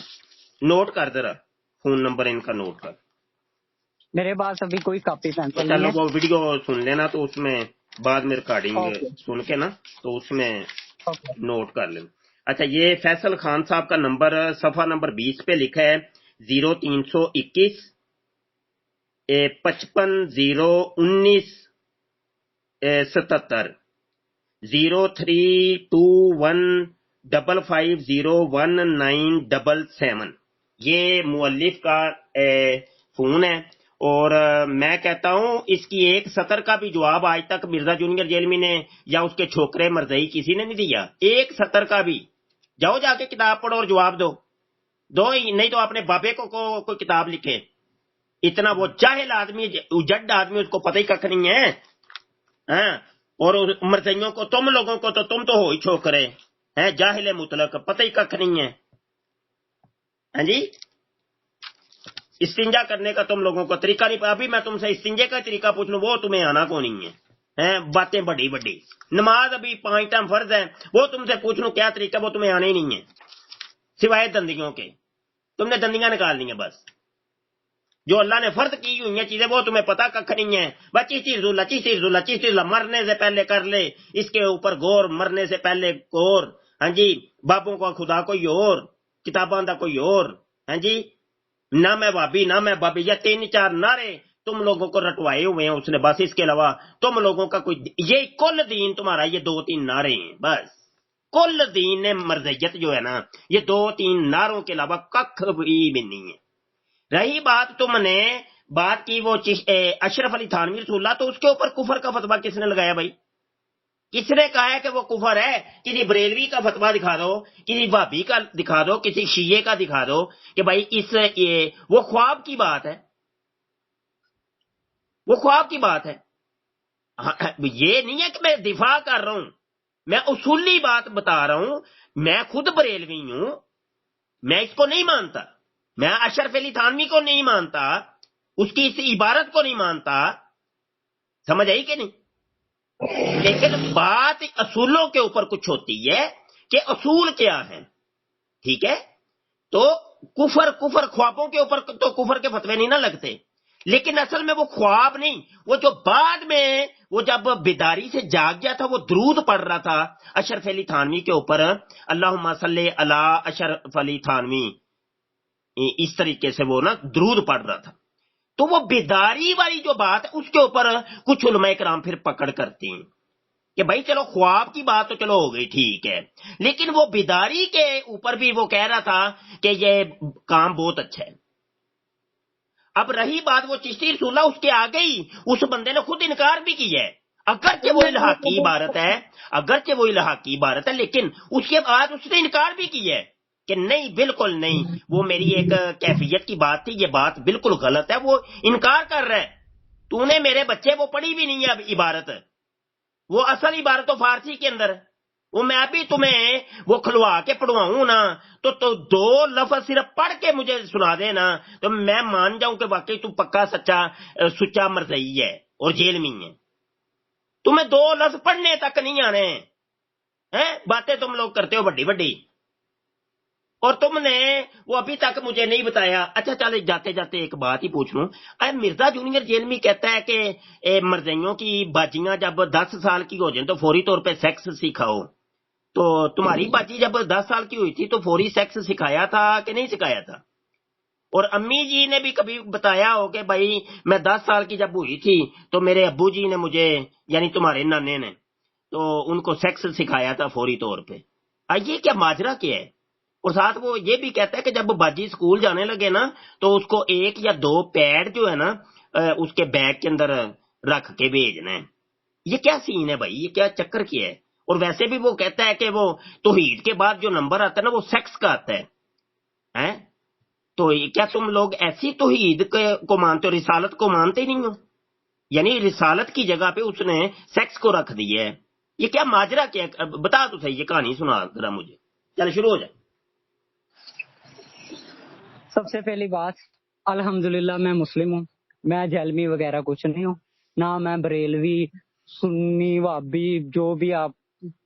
نوٹ کر ذرا فون نمبر ان کا, نوٹ کر. میرے پاس ابھی کوئی کاپی تو پینسل نہیں چلو ہے. وہ ویڈیو سن لینا, تو اس میں بعد میں ریکارڈنگ اوکے سن کے نا, تو اس میں اوکے. نوٹ کر لینا. اچھا, یہ فیصل خان صاحب کا نمبر صفحہ نمبر 20 پہ لکھا ہے 0321 55 019 77 0321550197. یہ مؤلف کا فون ہے, اور میں کہتا ہوں اس کی ایک سطر کا بھی جواب آج تک مرزا جونیئر جیلمی نے یا اس کے چھوکرے مرزائی کسی نے نہیں دیا. ایک سطر کا بھی. جاؤ جا کے کتاب پڑھو اور جواب دو ہی, نہیں تو اپنے بابے کو کوئی کتاب لکھے. اتنا وہ جاہل آدمی, اجڈ آدمی, اس کو پتہ ہی ککھ نہیں ہے. اور مرزائیوں کو, تم لوگوں کو تو تم تو ہو ہی چھوکرے ہیں, جاہل مطلق, پتہ ہی ککھ نہیں ہے. ہاں جی, استنجا کرنے کا تم لوگوں کو طریقہ نہیں. ابھی میں تم سے استنجے کا طریقہ پوچھ لوں, وہ تمہیں آنا کو نہیں ہے. باتیں بڑی بڑی. نماز ابھی 5 ٹائم فرض ہے, وہ تم سے پوچھ لوں کیا طریقہ, وہ تمہیں آنا ہی نہیں ہے سوائے دندیوں کے. تم نے دندیاں نکال لی ہیں بس. جو اللہ نے فرض کی ہوئی ہیں چیزیں وہ تمہیں پتا ککھ نہیں ہے. بس چیز مرنے سے پہلے کر لے, اس کے اوپر غور, مرنے سے پہلے غور. ہاں جی, بابوں کا خدا کوئی اور, کتاباں دا کوئی اور. ہاں جی, نہ میں بابی نہ میں بابی, یا 3-4 نعرے تم لوگوں کو رٹوائے ہوئے ہیں اس نے, بس. اس کے علاوہ تم لوگوں کا کوئی, یہ کل دین تمہارا یہ 2-3 نعرے ہیں بس. کل دین مرزیت جو ہے نا, یہ 2-3 نعروں کے علاوہ ککھ بھی نہیں ہے. رہی بات تم نے بات کی وہ اشرف علی تھانوی رسول اللہ، تو اس کے اوپر کفر کا فتویٰ کس نے لگایا بھائی؟ کس نے کہا ہے کہ وہ کفر ہے؟ کسی بریلوی کا فتویٰ دکھا دو، کسی بھابی کا دکھا دو، کسی شیعہ کا دکھا دو کہ بھائی وہ خواب کی بات ہے، وہ خواب کی بات ہے۔ یہ نہیں ہے کہ میں دفاع کر رہا ہوں، میں اصولی بات بتا رہا ہوں۔ میں خود بریلوی ہوں، میں اس کو نہیں مانتا، میں اشرف علی تھانوی کو نہیں مانتا، اس کی اس عبارت کو نہیں مانتا، سمجھ آئی کہ نہیں؟ لیکن بات اصولوں کے اوپر کچھ ہوتی ہے کہ اصول کیا ہیں، ٹھیک ہے؟ تو کفر خوابوں کے اوپر تو کفر کے فتوے نہیں نہ لگتے، لیکن اصل میں وہ خواب نہیں، وہ جو بعد میں وہ جب بیداری سے جاگ گیا تھا، وہ درود پڑھ رہا تھا اشرف علی تھانوی کے اوپر، اللہم صلی علی اشرف علی تھانوی، اس طریقے سے وہ نا درود پڑھ رہا تھا۔ تو وہ بیداری والی جو بات ہے اس کے اوپر کچھ علماء کرام پھر پکڑ کرتے ہیں کہ بھائی چلو خواب کی بات تو چلو ہو گئی، ٹھیک ہے، لیکن وہ بیداری کے اوپر بھی وہ کہہ رہا تھا کہ یہ کام بہت اچھا ہے۔ اب رہی بات وہ چشتی رسول اللہ، اس کے آگے ہی اس بندے نے خود انکار بھی کیا ہے، اگرچہ وہ الحاقی عبارت ہے، لیکن اس کے بعد اس نے انکار بھی کیا ہے کہ نہیں، بالکل نہیں، وہ میری ایک کیفیت کی بات تھی، یہ بات بالکل غلط ہے، وہ انکار کر رہا ہے۔ تو نے میرے بچے وہ پڑھی بھی نہیں ہے اب عبارت، وہ اصل عبارت تو فارسی کے اندر ہے، وہ میں بھی تمہیں وہ کھلوا کے پڑھواؤں نا تو 2 لفظ صرف پڑھ کے مجھے سنا دے نا، تو میں مان جاؤں کہ واقعی تو پکا سچا مرزئی ہے اور جیل میں ہے۔ تمہیں 2 لفظ پڑھنے تک نہیں آنے ہیں، باتیں تم لوگ کرتے ہو بڑی بڑی، اور تم نے وہ ابھی تک مجھے نہیں بتایا۔ اچھا چلے جاتے جاتے ایک بات ہی پوچھ لوں، مرزا جونیئر جیل میں کہتا ہے کہ مرزائیوں کی باجیاں جب 10 سال کی ہو جائیں تو فوری طور پہ سیکس سکھاؤ، تو تمہاری باجی جب 10 سال کی ہوئی تھی تو فوری سیکس سکھایا تھا کہ نہیں سکھایا تھا؟ اور امی جی نے بھی کبھی بتایا ہو کہ بھائی میں 10 سال کی جب ہوئی تھی تو میرے ابو جی نے مجھے، یعنی تمہارے نانے نے، تو ان کو سیکس سکھایا تھا فوری طور پہ؟ یہ کیا ماجرا کیا ہے؟ اور ساتھ وہ یہ بھی کہتا ہے کہ جب باجی سکول جانے لگے نا تو اس کو 1 یا 2 پیڈ جو ہے نا اس کے بیگ کے اندر رکھ کے بھیجنا ہے۔ یہ کیا سین ہے بھائی، یہ کیا چکر کیا ہے؟ اور ویسے بھی وہ کہتا ہے کہ وہ توحید کے بعد جو نمبر آتا ہے نا وہ سیکس کا آتا ہے۔ تو کیا تم لوگ ایسی توحید کو مانتے ہو، رسالت کو مانتے ہی نہیں ہو؟ یعنی رسالت کی جگہ پہ اس نے سیکس کو رکھ دیا ہے، یہ کیا ماجرا کیا ہے؟ بتا تو صحیح، یہ کہانی سنا ذرا مجھے، چل شروع ہو جائے۔ سب سے پہلی بات، الحمدللہ میں مسلم ہوں، میں جہلمی وغیرہ کچھ نہیں ہوں، نہ میں بریلوی، سنی، وہابی، جو بھی آپ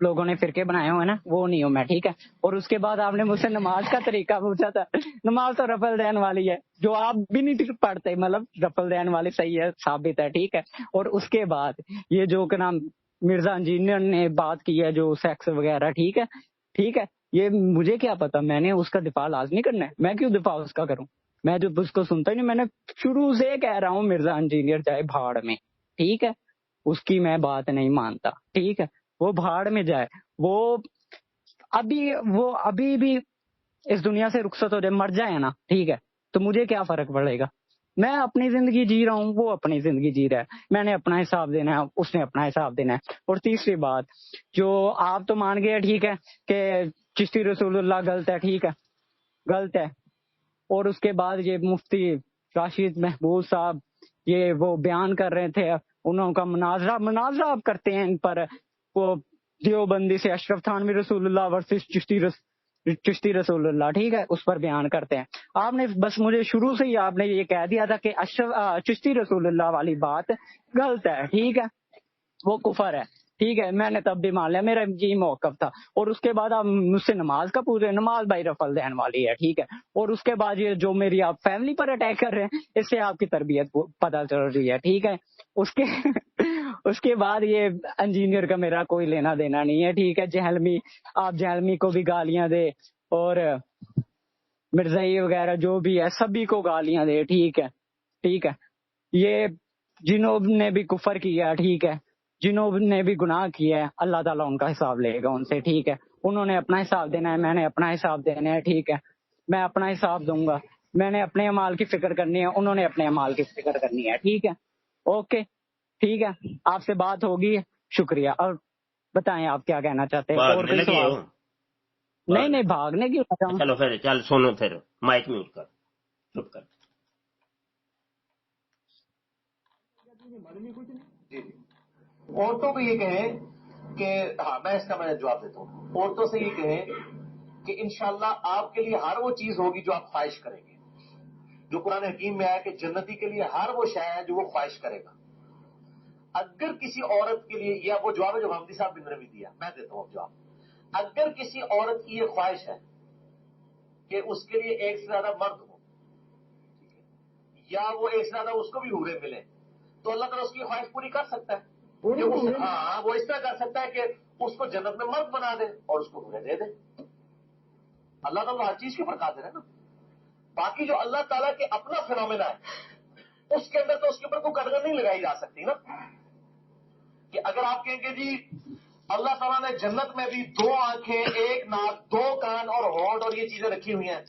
لوگوں نے فرقے بنائے ہوئے نا وہ نہیں ہوں میں، ٹھیک ہے؟ اور اس کے بعد آپ نے مجھ سے نماز کا طریقہ پوچھا تھا، نماز تو رفل دین والی ہے، جو آپ بھی نہیں پڑھتے، مطلب رفل دین والی صحیح ہے، ثابت ہے، ٹھیک ہے؟ اور اس کے بعد یہ جو کہ نام مرزا انجینئر نے بات کی ہے جو سیکس وغیرہ، ٹھیک ہے، ٹھیک ہے، یہ مجھے کیا پتا، میں نے اس کا دفاع لازمی کرنا ہے، میں کیوں دفاع اس کا کروں؟ میں جو اس کو سنتا ہی نہیں، میں نے شروع سے کہہ رہا ہوں مرزا انجینئر جائے بھاڑ میں، ٹھیک ہے؟ اس کی میں بات نہیں مانتا، ٹھیک ہے؟ وہ بھاڑ میں جائے، وہ ابھی بھی اس دنیا سے رخصت ہو جائے، مر جائے نا، ٹھیک ہے؟ تو مجھے کیا فرق پڑے گا؟ میں اپنی زندگی جی رہا ہوں، وہ اپنی زندگی جی رہا ہے، میں نے اپنا حساب دینا ہے، اس نے اپنا حساب دینا ہے۔ اور تیسری بات، جو آپ تو مان گئے ٹھیک ہے کہ چشتی رسول اللہ غلط ہے، ٹھیک ہے، غلط ہے، اور اس کے بعد یہ مفتی راشد محبوب صاحب یہ وہ بیان کر رہے تھے، انہوں کا مناظرہ آپ کرتے ہیں ان پر، وہ دیوبندی سے اشرف تھانوی رسول اللہ ورسس چشتی رسول اللہ، ٹھیک ہے، اس پر بیان کرتے ہیں۔ آپ نے بس مجھے شروع سے ہی آپ نے یہ کہہ دیا تھا کہ چشتی رسول اللہ والی بات غلط ہے، ٹھیک ہے، وہ کفر ہے، ٹھیک ہے، میں نے تب بھی مان لیا، میرا یہی موقف تھا۔ اور اس کے بعد آپ مجھ سے نماز کا پوچھ رہے ہیں، نماز بھائی رفل دین والی ہے، ٹھیک ہے۔ اور اس کے بعد یہ جو میری آپ فیملی پر اٹیک کر رہے ہیں، اس سے آپ کی تربیت پتہ چل رہی ہے، ٹھیک ہے۔ اس کے بعد یہ انجینئر کا میرا کوئی لینا دینا نہیں ہے، ٹھیک ہے۔ جہلمی، آپ جہلمی کو بھی گالیاں دے اور مرزائی وغیرہ جو بھی ہے سبھی کو گالیاں دے، ٹھیک ہے، ٹھیک ہے۔ یہ جنہوں نے بھی کفر کیا، ٹھیک ہے، جنہوں نے بھی گناہ کیا ہے، اللہ تعالیٰ ان کا حساب لے گا ان سے، ٹھیک ہے۔ انہوں نے اپنا حساب دینا ہے، میں نے اپنا حساب دینا ہے، ٹھیک ہے، میں اپنا حساب دوں گا۔ میں نے اپنے اعمال کی فکر کرنی ہے، انہوں نے اپنے اعمال کی فکر کرنی ہے. ٹھیک ہے، اوکے ٹھیک ہے، آپ سے بات ہوگی، شکریہ. اور بتائیں آپ کیا کہنا چاہتے ہیں؟ اور بھاگنے کوئی لگے سوال؟ ہو؟ نہیں نہیں، بھاگنے کی وجہ. چلو پھر چل سنو، پھر مائک میوٹ کر، چپ کر. جی جی، عورتوں کو یہ کہیں کہ ہاں میں اس کا جواب دیتا ہوں. عورتوں سے یہ کہیں کہ انشاءاللہ آپ کے لیے ہر وہ چیز ہوگی جو آپ خواہش کریں گے. جو قرآن حکیم میں آیا کہ جنتی کے لیے ہر وہ شے ہے جو وہ خواہش کرے گا. اگر کسی عورت کے لیے، یا وہ جواب ہے جو حمدی صاحب بن روی دیا، میں دیتا ہوں جواب. اگر کسی عورت کی یہ خواہش ہے کہ اس کے لیے ایک سے زیادہ مرد ہو، یا وہ ایک سے زیادہ اس کو بھی حوریں ملیں، تو اللہ تعالیٰ اس کی خواہش پوری کر سکتا ہے. ہاں، وہ اس طرح کر سکتا ہے کہ اس کو جنت میں مرد بنا دے اور اس کو حوریں دے دے. اللہ تعالیٰ ہر چیز کے اوپر قادر ہے نا. باقی جو اللہ تعالیٰ کے اپنا فنومینا ہے، اس کے اندر تو اس کے اوپر کوئی قدر نہیں لگائی جا سکتی نا. کہ اگر آپ کہیں کہ جی اللہ تعالیٰ نے جنت میں بھی 2 آنکھیں، 1 ناک، 2 کان اور ہونٹ اور یہ چیزیں رکھی ہوئی ہیں،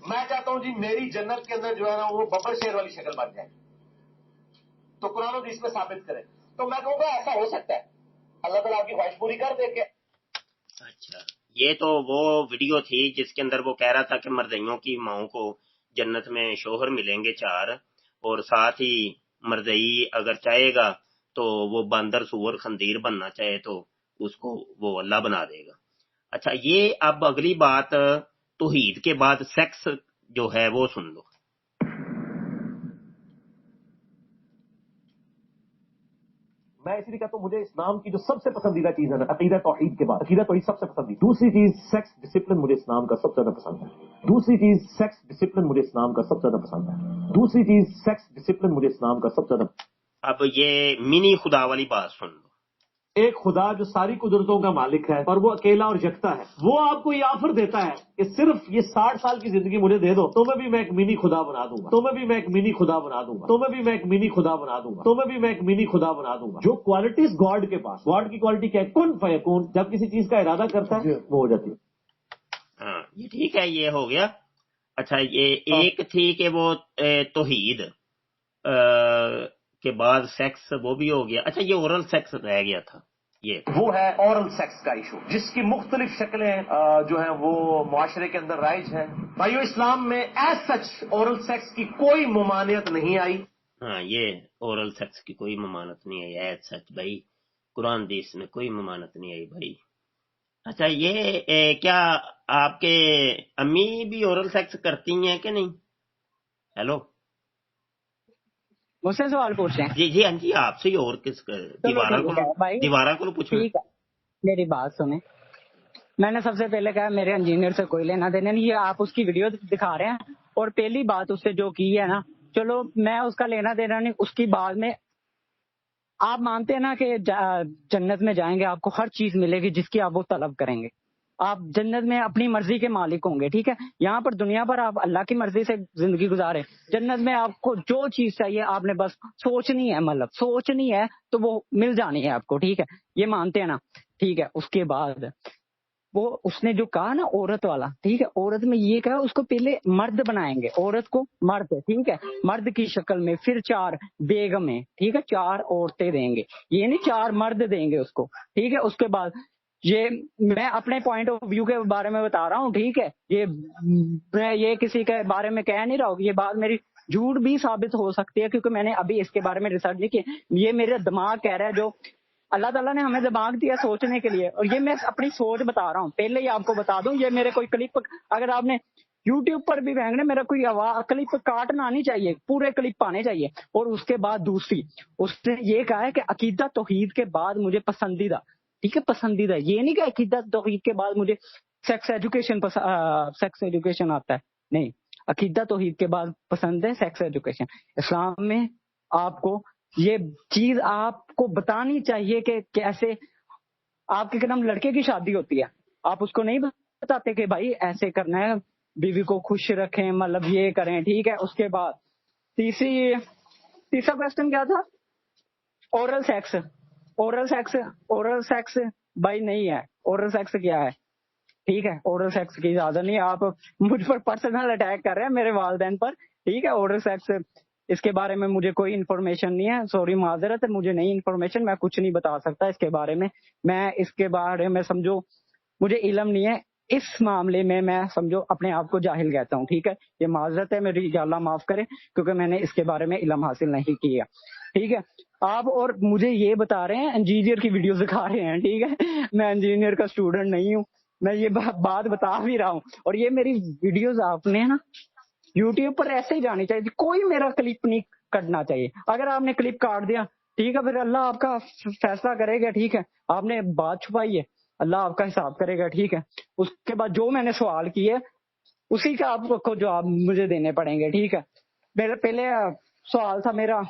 میں چاہتا ہوں جی میری جنت کے اندر جو ہے نا وہ ببر شیر والی شکل بن جائے، تو قرآن و حدیث میں ثابت کرے. تو میں کہوں گا ایسا ہو سکتا ہے، اللہ تعالیٰ آپ کی خواہش پوری کر دے. کہ اچھا، یہ تو وہ ویڈیو تھی جس کے اندر وہ کہہ رہا تھا کہ مردیوں کی ماؤں کو جنت میں شوہر ملیں گے 4، اور ساتھ ہی مردئی اگر چاہے گا تو وہ باندر سور خندیر بننا چاہے تو اس کو وہ اللہ بنا دے گا. اچھا، یہ اب اگلی بات توحید کے بعد سیکس جو ہے وہ سن لو. میں اسی لیے کہتا ہوں مجھے اسلام کی جو سب سے پسندیدہ چیز ہے نا، عقیدہ توحید کے بعد عقیدہ توحید سب سے پسندیدہ. دوسری چیز سیکس ڈسپلن مجھے اسلام کا سب سے زیادہ پسند ہے. دوسری چیز سیکس ڈسپلن مجھے اسلام کا سب سے زیادہ پسند ہے. دوسری چیز سیکس ڈسپلن مجھے اسلام کا سب سے زیادہ. اب یہ منی خدا والی بات سن لو. ایک خدا جو ساری قدرتوں کا مالک ہے اور وہ اکیلا اور یکتا ہے، وہ آپ کو یہ آفر دیتا ہے کہ صرف یہ 60 سال کی زندگی مجھے دے دو تو میں ایک منی خدا بنا دوں گا، تو میں ایک منی خدا بنا دوں گا، تو میں ایک منی خدا بنا دوں گا، تو میں ایک منی خدا بنا دوں گا. جو کوالٹیز گاڈ کے پاس، گاڈ کی کوالٹی کیا ہے؟ کن فیکون. جب کسی چیز کا ارادہ کرتا ہے وہ ہو جاتی ہے. ہاں یہ ٹھیک ہے، یہ ہو گیا. اچھا، یہ ایک تھی کہ وہ توحید کے بعد سیکس وہ بھی ہو گیا. اچھا، یہ اورل سیکس رہ گیا تھا. یہ وہ ہے اورل سیکس کا ایشو، جس کی مختلف شکلیں جو ہیں وہ معاشرے کے اندر رائج ہیں. بھائیو، اسلام میں ایز سچ اورل سیکس کی کوئی ممانعت نہیں آئی. ہاں، یہ اورل سیکس کی کوئی ممانت نہیں آئی ایز سچ بھائی، قرآن حدیث میں کوئی ممانت نہیں آئی بھائی. اچھا، یہ کیا آپ کے امی بھی اورل سیکس کرتی ہیں کہ نہیں؟ ہیلو، مجھ سے سوال پوچھ رہے ہیں؟ جی جی ہاں جی، آپ سے ہی اور کس دیوارہ کو پوچھنا. ٹھیک ہے، میری بات سنیں. میں نے سب سے پہلے کہا میرے انجینئر سے کوئی لینا دینا نہیں. یہ آپ اس کی ویڈیو دکھا رہے ہیں، اور پہلی بات اس سے جو کی ہے نا، چلو میں اس کا لینا دینا نہیں. اس کی بعد میں آپ مانتے ہیں نا کہ جنت میں جائیں گے آپ کو ہر چیز ملے گی جس کی آپ وہ طلب کریں گے. آپ جنت میں اپنی مرضی کے مالک ہوں گے. ٹھیک ہے، یہاں پر دنیا پر آپ اللہ کی مرضی سے زندگی گزارے. جنت میں آپ کو جو چیز چاہیے آپ نے بس سوچنی ہے، مطلب سوچنی ہے تو وہ مل جانی ہے آپ کو. ٹھیک ہے، یہ مانتے ہیں نا. ٹھیک ہے، اس کے بعد وہ اس نے جو کہا نا عورت والا، ٹھیک ہے، عورت میں یہ کہا اس کو پہلے مرد بنائیں گے، عورت کو مرد، ٹھیک ہے، مرد کی شکل میں، پھر 4 بیگمیں، ٹھیک ہے، 4 عورتیں دیں گے. یہ نہیں 4 مرد دیں گے اس کو. ٹھیک ہے، اس کے بعد یہ میں اپنے پوائنٹ آف ویو کے بارے میں بتا رہا ہوں. ٹھیک ہے، میں یہ کسی کے بارے میں کہہ نہیں رہا ہوں. یہ بات میری جھوٹ بھی ثابت ہو سکتی ہے کیونکہ میں نے ابھی اس کے بارے میں ریسرچ نہیں کی. یہ میرے دماغ کہہ رہا ہے، جو اللہ تعالیٰ نے ہمیں دماغ دیا سوچنے کے لیے، اور یہ میں اپنی سوچ بتا رہا ہوں. پہلے ہی آپ کو بتا دوں، یہ میرے کوئی کلپ اگر آپ نے یوٹیوب پر بھی بھینگنے، میرا کوئی کلپ کاٹنا آنی چاہیے، پورے کلپ آنے چاہیے. اور اس کے بعد دوسری اس نے یہ کہا ہے کہ عقیدہ توحید کے بعد مجھے پسندیدہ، ٹھیک ہے، پسندیدہ. یہ نہیں کہ عقیدہ توحید کے بعد مجھے سیکس ایجوکیشن آتا ہے، نہیں. عقیدہ توحید کے بعد پسند ہے سیکس ایجوکیشن. اسلام میں آپ کو یہ چیز آپ کو بتانی چاہیے کہ کیسے آپ کے قدم لڑکے کی شادی ہوتی ہے، آپ اس کو نہیں بتاتے کہ بھائی ایسے کرنا ہے، بیوی کو خوش رکھیں، مطلب یہ کریں. ٹھیک ہے، اس کے بعد تیسرا کوشچن کیا تھا؟ اورل سیکس بھائی نہیں ہے. اورل سیکس کیا ہے؟ ٹھیک ہے، اورل سیکس کی اجازت نہیں ہے. آپ مجھ پر پرسنل اٹیک کر رہے ہیں، میرے والدین پر. ٹھیک ہے، اورل سیکس اس کے بارے میں مجھے کوئی انفارمیشن نہیں ہے. سوری، معذرت ہے، مجھے نہیں انفارمیشن، میں کچھ نہیں بتا سکتا اس کے بارے میں. میں اس کے بارے میں سمجھو مجھے علم نہیں ہے اس معاملے میں سمجھو اپنے آپ کو جاہل کہتا ہوں. ٹھیک ہے، یہ معذرت ہے میری، یا اللہ معاف کرے، کیونکہ میں نے اس کے بارے میں علم حاصل نہیں کیا. ٹھیک ہے، آپ اور مجھے یہ بتا رہے ہیں انجینئر کی ویڈیو دکھا رہے ہیں. ٹھیک ہے، میں انجینئر کا اسٹوڈنٹ نہیں ہوں، میں یہ بات بتا بھی رہا ہوں. اور یہ میری ویڈیوز آپ نے نا یوٹیوب پر ایسے ہی جانی چاہیے، کوئی میرا کلپ نہیں کٹنا چاہیے. اگر آپ نے کلپ کاٹ دیا، ٹھیک ہے، پھر اللہ آپ کا فیصلہ کرے گا. ٹھیک ہے، آپ نے بات چھپائی ہے، اللہ آپ کا حساب کرے گا. ٹھیک ہے، اس کے بعد جو میں نے سوال کیے اسی کا آپ کو جواب مجھے دینے پڑیں گے. ٹھیک ہے، میرا پہلے سوال تھا میرا،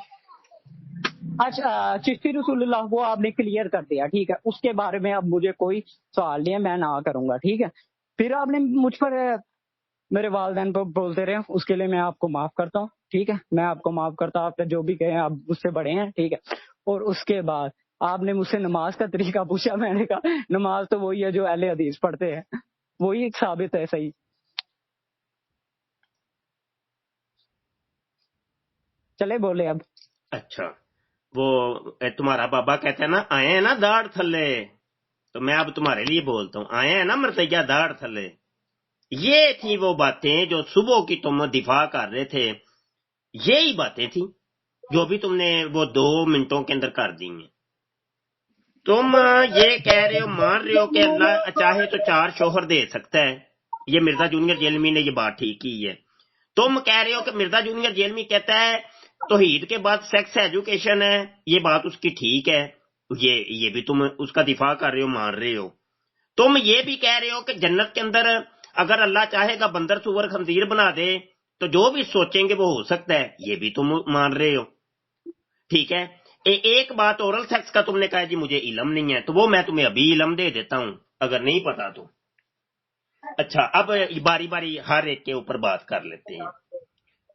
اچھا چشتی رسول اللہ وہ آپ نے کلیئر کر دیا. ٹھیک ہے، اس کے بارے میں اب مجھے کوئی سوال نہیں ہے، میں نہ کروں گا. ٹھیک ہے، پھر آپ نے مجھ پر میرے والدین پر بولتے رہے، اس کے لیے میں آپ کو معاف کرتا ہوں. ٹھیک ہے، میں آپ کو معاف کرتا ہوں، آپ نے جو بھی کہے آپ مجھ سے بڑے ہیں. ٹھیک ہے، اور اس کے بعد آپ نے مجھ سے نماز کا طریقہ پوچھا. میں نے کہا نماز تو وہی ہے جو اہل حدیث پڑھتے ہیں، وہی ثابت ہے صحیح. چلے بولے اب. اچھا، وہ تمہارا بابا کہتا ہے نا آئے ہیں نا داڑھ تھلے، تو میں اب تمہارے لیے بولتا ہوں، آئے ہیں نا مرتیہ داڑھ تھلے. یہ تھی وہ باتیں جو صبح کی تم دفاع کر رہے تھے، یہی باتیں تھیں جو بھی تم نے وہ 2 منٹوں کے اندر کر دی ہیں. تم یہ کہہ رہے ہو، مان رہے ہو کہ اللہ چاہے تو 4 شوہر دے سکتا ہے. یہ مرزا جونیئر جیلمی نے یہ بات ٹھیک کی ہے. تم کہہ رہے ہو کہ مرزا جونیئر جیلمی کہتا ہے توحید کے بعد سیکس ایجوکیشن ہے، یہ بات اس کی ٹھیک ہے. یہ بھی تم اس کا دفاع کر رہے ہو، مان رہے ہو. تم یہ بھی کہہ رہے ہو کہ جنت کے اندر اگر اللہ چاہے گا بندر سور خنزیر بنا دے تو جو بھی سوچیں گے وہ ہو سکتا ہے، یہ بھی تم مان رہے ہو. ٹھیک ہے، ایک بات اورل سیکس کا تم نے کہا جی مجھے علم نہیں ہے، تو وہ میں تمہیں ابھی علم دے دیتا ہوں اگر نہیں پتا تو. اچھا، اب باری باری ہر ایک کے اوپر بات کر لیتے ہیں.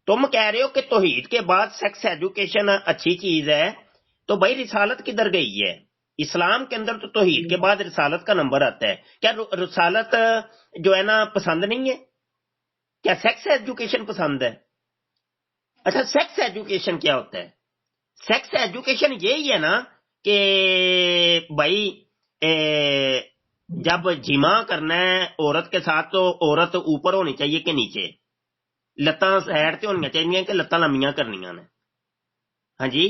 تم کہہ رہے ہو کہ توحید کے بعد سیکس ایجوکیشن اچھی چیز ہے، تو بھائی رسالت کدھر گئی ہے؟ اسلام کے اندر تو توحید کے بعد رسالت کا نمبر آتا ہے. کیا رسالت جو ہے نا پسند نہیں ہے؟ کیا سیکس ایجوکیشن پسند ہے؟ اچھا، سیکس ایجوکیشن کیا ہوتا ہے؟ سیکس ایجوکیشن یہی ہے نا کہ بھائی جب جمع کرنا ہے عورت کے ساتھ تو عورت اوپر ہونی چاہیے کہ نیچے؟ لتاں سائڈ تے ہونی چاہیے کہ لتاں لمیاں کرنیاں نے؟ ہاں جی،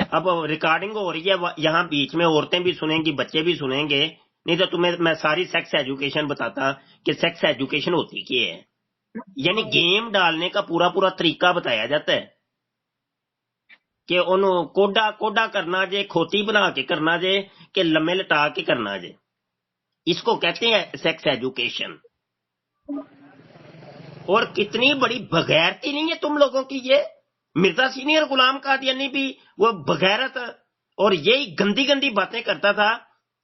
اب ریکارڈنگ ہو رہی ہے یہاں بیچ میں، عورتیں بھی سنیں گی، بچے بھی سنیں گے. نہیں تو تمہیں میں ساری سیکس ایجوکیشن بتاتا کہ سیکس ایجوکیشن ہوتی کیا ہے. یعنی گیم ڈالنے کا پورا طریقہ بتایا جاتا ہے کہ انہوں کوڈا کرنا جے، کھوتی بنا کے کرنا جے کہ لمے لٹا کے کرنا جے. اس کو کہتے ہیں سیکس ایجوکیشن. اور کتنی بڑی بغیرتی نہیں ہے تم لوگوں کی. یہ مرزا سینئر غلام قادیانی بھی وہ بغیرت اور یہی گندی گندی باتیں کرتا تھا،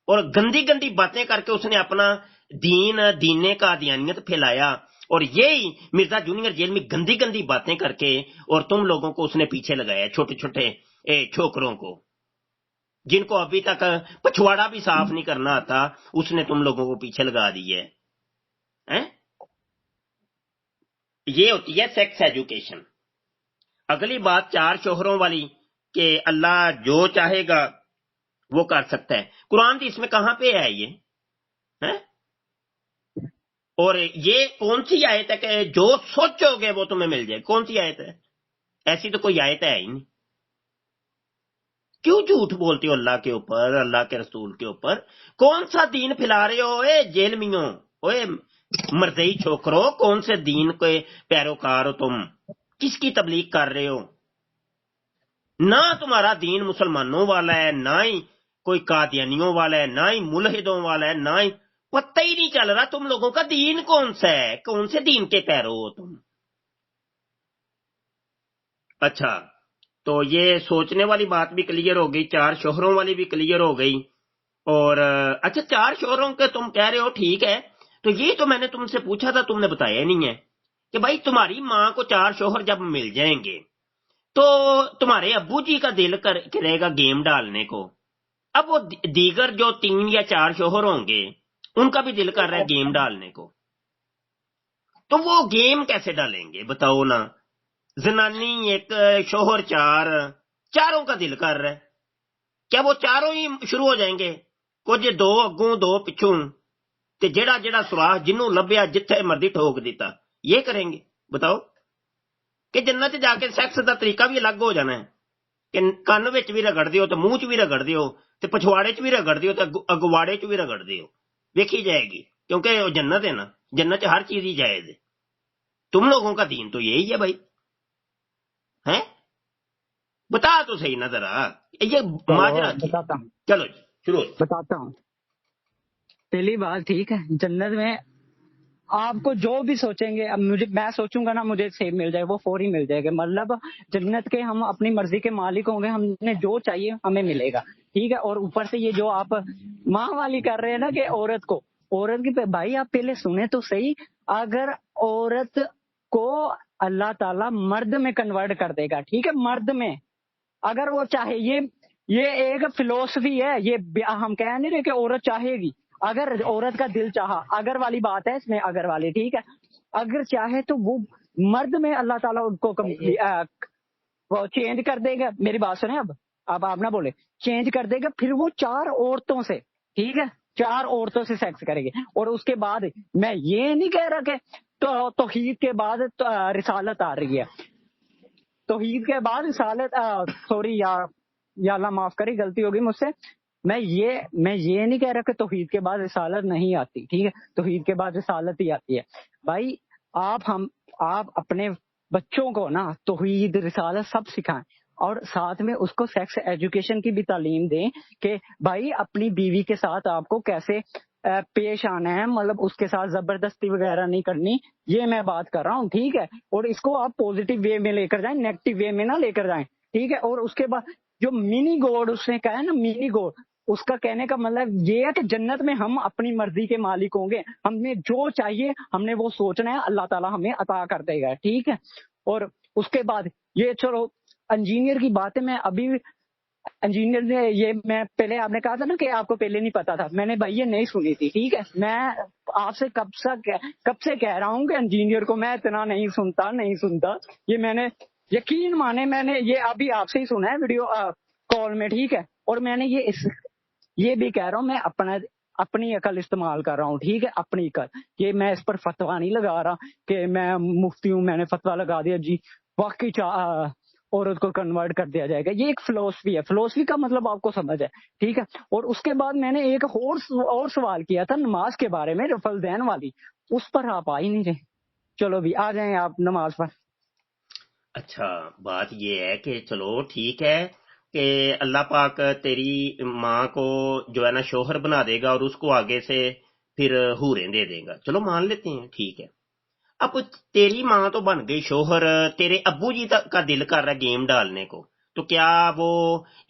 اور گندی گندی باتیں کر کے اس نے اپنا دین قادیانیت پھیلایا. اور یہی مرزا جونیئر جیل میں گندی گندی باتیں کر کے اور تم لوگوں کو اس نے پیچھے لگایا، چھوٹے چھوٹے چھوکروں کو جن کو ابھی تک پچھواڑا بھی صاف نہیں کرنا آتا، اس نے تم لوگوں کو پیچھے لگا دی ہے. یہ ہوتی ہے سیکس ایجوکیشن. اگلی بات 4 شوہروں والی کہ اللہ جو چاہے گا وہ کر سکتا ہے. قرآن اس میں کہاں پہ ہے یہ؟ اور یہ کون سی آیت ہے کہ جو سوچو گے وہ تمہیں مل جائے؟ کون سی آیت ہے؟ ایسی تو کوئی آیت ہے ہی نہیں. کیوں جھوٹ بولتے ہو اللہ کے اوپر، اللہ کے رسول کے اوپر؟ کون سا دین پھیلا رہے ہو اے جیل میوں، اوے مرزئی چھوکرو؟ کون سے دین کے پیروکار ہو تم؟ کس کی تبلیغ کر رہے ہو؟ نہ تمہارا دین مسلمانوں والا ہے، نہ ہی کوئی قادیانیوں والا ہے، نہ ہی ملحدوں والا ہے، نہ ہی پتہ ہی نہیں چل رہا تم لوگوں کا دین کون سا ہے، کون سے دین کے پیرو ہو تم. اچھا، تو یہ سوچنے والی بات بھی کلیئر ہو گئی، 4 شوہروں والی بھی کلیئر ہو گئی. اور اچھا 4 شوہروں کے تم کہہ رہے ہو ٹھیک ہے، تو یہ تو میں نے تم سے پوچھا تھا، تم نے بتایا نہیں ہے کہ بھائی تمہاری ماں کو 4 شوہر جب مل جائیں گے تو تمہارے ابو جی کا دل کرے گا گیم ڈالنے کو. اب وہ دیگر جو 3 یا 4 شوہر ہوں گے ان کا بھی دل کر رہا ہے گیم ڈالنے کو، تو وہ گیم کیسے ڈالیں گے بتاؤ نا؟ زنانی ایک، شوہر چار، چاروں کا دل کر رہا ہے، کیا وہ چاروں ہی شروع ہو جائیں گے؟ کچھ دو اگوں دو پچھوں، تے جڑا جڑا سوراخ جنوں لبیا جتھے مرضی ٹھوک دیتا، یہ کریں گے بتاؤ؟ کہ جنت جا کے سیکس دا طریقہ بھی الگ ہو جانا ہے کہ کن وچ بھی رگڑ دیو تے منہ چ بھی رگڑ دیو تے پچھواڑے چ بھی رگڑ دیو تے اگواڑے چ بھی رگڑ دیو، دیکھی جائے گی، کیونکہ وہ جنت ہے نا، جنت چ ہر چیز ہی جائز ہے۔ تم لوگوں کا دین تو یہی ہے بھائی، ہیں؟ بتا تو صحیح نہ ذرا یہ ماجرا کیا؟ بتاتا ہوں، چلو جی شروع ہو۔ بتاتا ہوں۔ پہلی بات، ٹھیک ہے، جنت میں آپ کو جو بھی سوچیں گے، اب میں سوچوں گا نا مجھے سیب مل جائے، وہ فوری مل جائے گا۔ مطلب جنت کے ہم اپنی مرضی کے مالک ہوں گے، ہمیں جو چاہیے ہمیں ملے گا، ٹھیک ہے۔ اور اوپر سے یہ جو آپ ماں والی کر رہے ہیں نا کہ عورت کی، بھائی آپ پہلے سنیں تو صحیح، اگر عورت کو اللہ تعالیٰ مرد میں کنورٹ کر دے گا، ٹھیک ہے، مرد میں، اگر وہ چاہے، یہ ایک فلسفی ہے، یہ ہم کہہ نہیں رہے کہ عورت چاہے گی، اگر عورت کا دل چاہا، اگر والی بات ہے اس میں، اگر والی، ٹھیک ہے، اگر چاہے تو وہ مرد میں اللہ تعالیٰ ان کو وہ چینج کر دے گا۔ میری بات سنیں، اب آپ نہ بولے، چینج کر دے گا، پھر وہ 4 عورتوں سے، ٹھیک ہے، 4 عورتوں سے سیکس کرے گے۔ اور اس کے بعد میں یہ نہیں کہہ رہا کہ توحید کے بعد رسالت آ رہی ہے، توحید کے بعد رسالت، سوری یا اللہ معاف کرے، غلطی ہوگی مجھ سے، میں یہ نہیں کہہ رہا کہ توحید کے بعد رسالت نہیں آتی، ٹھیک ہے، توحید کے بعد رسالت ہی آتی ہے۔ بھائی آپ اپنے بچوں کو نا توحید رسالت سب سکھائیں، اور ساتھ میں اس کو سیکس ایجوکیشن کی بھی تعلیم دیں کہ بھائی اپنی بیوی کے ساتھ آپ کو کیسے پیش آنا ہے، مطلب اس کے ساتھ زبردستی وغیرہ نہیں کرنی، یہ میں بات کر رہا ہوں، ٹھیک ہے۔ اور اس کو آپ پوزیٹو وے میں لے کر جائیں، نیگیٹو وے میں نہ لے کر جائیں، ٹھیک ہے۔ اور اس کے بعد جو منی گوڈ اس نے کہا ہے نا، منی گوڈ، اس کا کہنے کا مطلب یہ ہے کہ جنت میں ہم اپنی مرضی کے مالک ہوں گے، ہمیں جو چاہیے ہم نے وہ سوچنا ہے، اللہ تعالیٰ ہمیں عطا کر دے گا، ٹھیک ہے۔ اور اس کے بعد یہ چلو انجینئر کی بات ہے، میں ابھی انجینئر نے یہ، میں پہلے آپ نے کہا تھا نا کہ آپ کو پہلے نہیں پتا تھا، میں نے بھائی یہ نہیں سنی تھی، ٹھیک ہے۔ میں آپ سے کب سے کہہ رہا ہوں کہ انجینئر کو میں اتنا نہیں سنتا، یہ میں نے یقین مانے، میں نے یہ ابھی آپ سے ہی سنا ہے ویڈیو کال میں، ٹھیک ہے۔ اور میں نے یہ بھی کہہ رہا ہوں، میں اپنی عقل استعمال کر رہا ہوں، ٹھیک ہے، اپنی عقل، کہ میں اس پر فتویٰ نہیں لگا رہا کہ میں مفتی ہوں، میں نے فتویٰ لگا دیا جی واقعی عورت کو کنورٹ کر دیا جائے گا۔ یہ ایک فلسفی ہے، فلسفی کا مطلب آپ کو سمجھ ہے، ٹھیک ہے۔ اور اس کے بعد میں نے ایک اور سوال کیا تھا نماز کے بارے میں، رفع الذہن والی، اس پر آپ آ ہی نہیں رہے۔ چلو بھی آ جائیں آپ نماز پر۔ اچھا بات یہ ہے کہ چلو ٹھیک ہے کہ اللہ پاک تیری ماں کو جو ہے نا شوہر بنا دے گا اور اس کو آگے سے پھر حوریں دے دے گا، چلو مان لیتے ہیں، ٹھیک ہے۔ اب تیری ماں تو بن گئی شوہر، تیرے ابو جی کا دل کر رہا ہے گیم ڈالنے کو، تو کیا وہ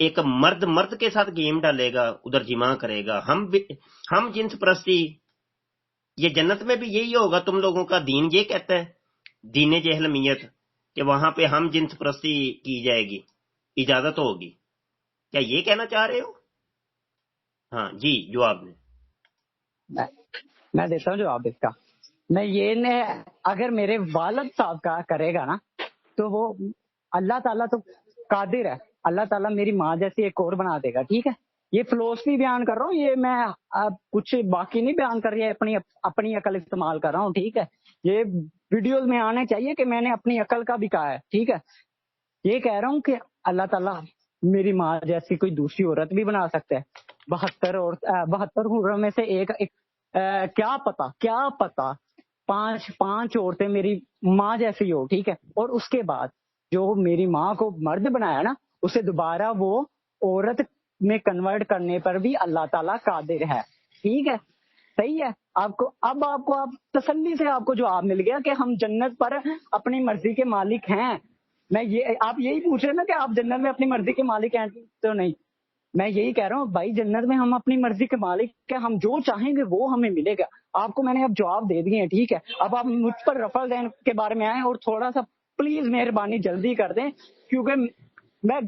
ایک مرد کے ساتھ گیم ڈالے گا، ادھر جمع کرے گا؟ ہم جنس پرستی، یہ جنت میں بھی یہی ہوگا؟ تم لوگوں کا دین یہ کہتا ہے، دین جہلمیت، کہ وہاں پہ ہم جنس پرستی کی جائے گی، اجازت ہوگی، کیا یہ کہنا چاہ رہے ہو؟ ہاں جی، جواب میں میں دیتا ہوں جواب اس کا۔ میں یہ اگر میرے والد صاحب کا کرے گا نا تو وہ، اللہ تعالیٰ تو قادر ہے، اللہ تعالیٰ میری ماں جیسی ایک اور بنا دے گا، ٹھیک ہے۔ یہ فلسفی بیان کر رہا ہوں، یہ میں کچھ باقی نہیں بیان کر رہی ہے، اپنی عقل استعمال کر رہا ہوں، ٹھیک ہے۔ یہ ویڈیوز میں آنے چاہیے کہ میں نے اپنی عقل کا بھی کہا ہے، ٹھیک ہے۔ یہ کہہ رہا ہوں کہ اللہ تعالیٰ میری ماں جیسی کوئی دوسری عورت بھی بنا سکتا ہے، 72 عورتوں میں سے ایک کیا پتا پانچ عورتیں میری ماں جیسی ہو، ٹھیک ہے۔ اور اس کے بعد جو میری ماں کو مرد بنایا نا، اسے دوبارہ وہ عورت میں کنورٹ کرنے پر بھی اللہ تعالیٰ قادر ہے، ٹھیک ہے، صحیح ہے۔ آپ کو تسلی سے آپ کو جواب مل گیا کہ ہم جنت پر اپنی مرضی کے مالک ہیں۔ آپ یہی پوچھ رہے ہیں نا کہ آپ جنت میں اپنی مرضی کے مالک ہیں تو نہیں؟ میں یہی کہہ رہا ہوں بھائی، جنت میں ہم اپنی مرضی کے مالک ہیں، ہم جو چاہیں گے وہ ہمیں ملے گا۔ آپ کو میں نے اب جواب دے دیے ہیں، ٹھیک ہے۔ اب آپ مجھ پر رفع الذہن کے بارے میں آئیں، اور تھوڑا سا پلیز مہربانی جلدی کر دیں، کیونکہ میں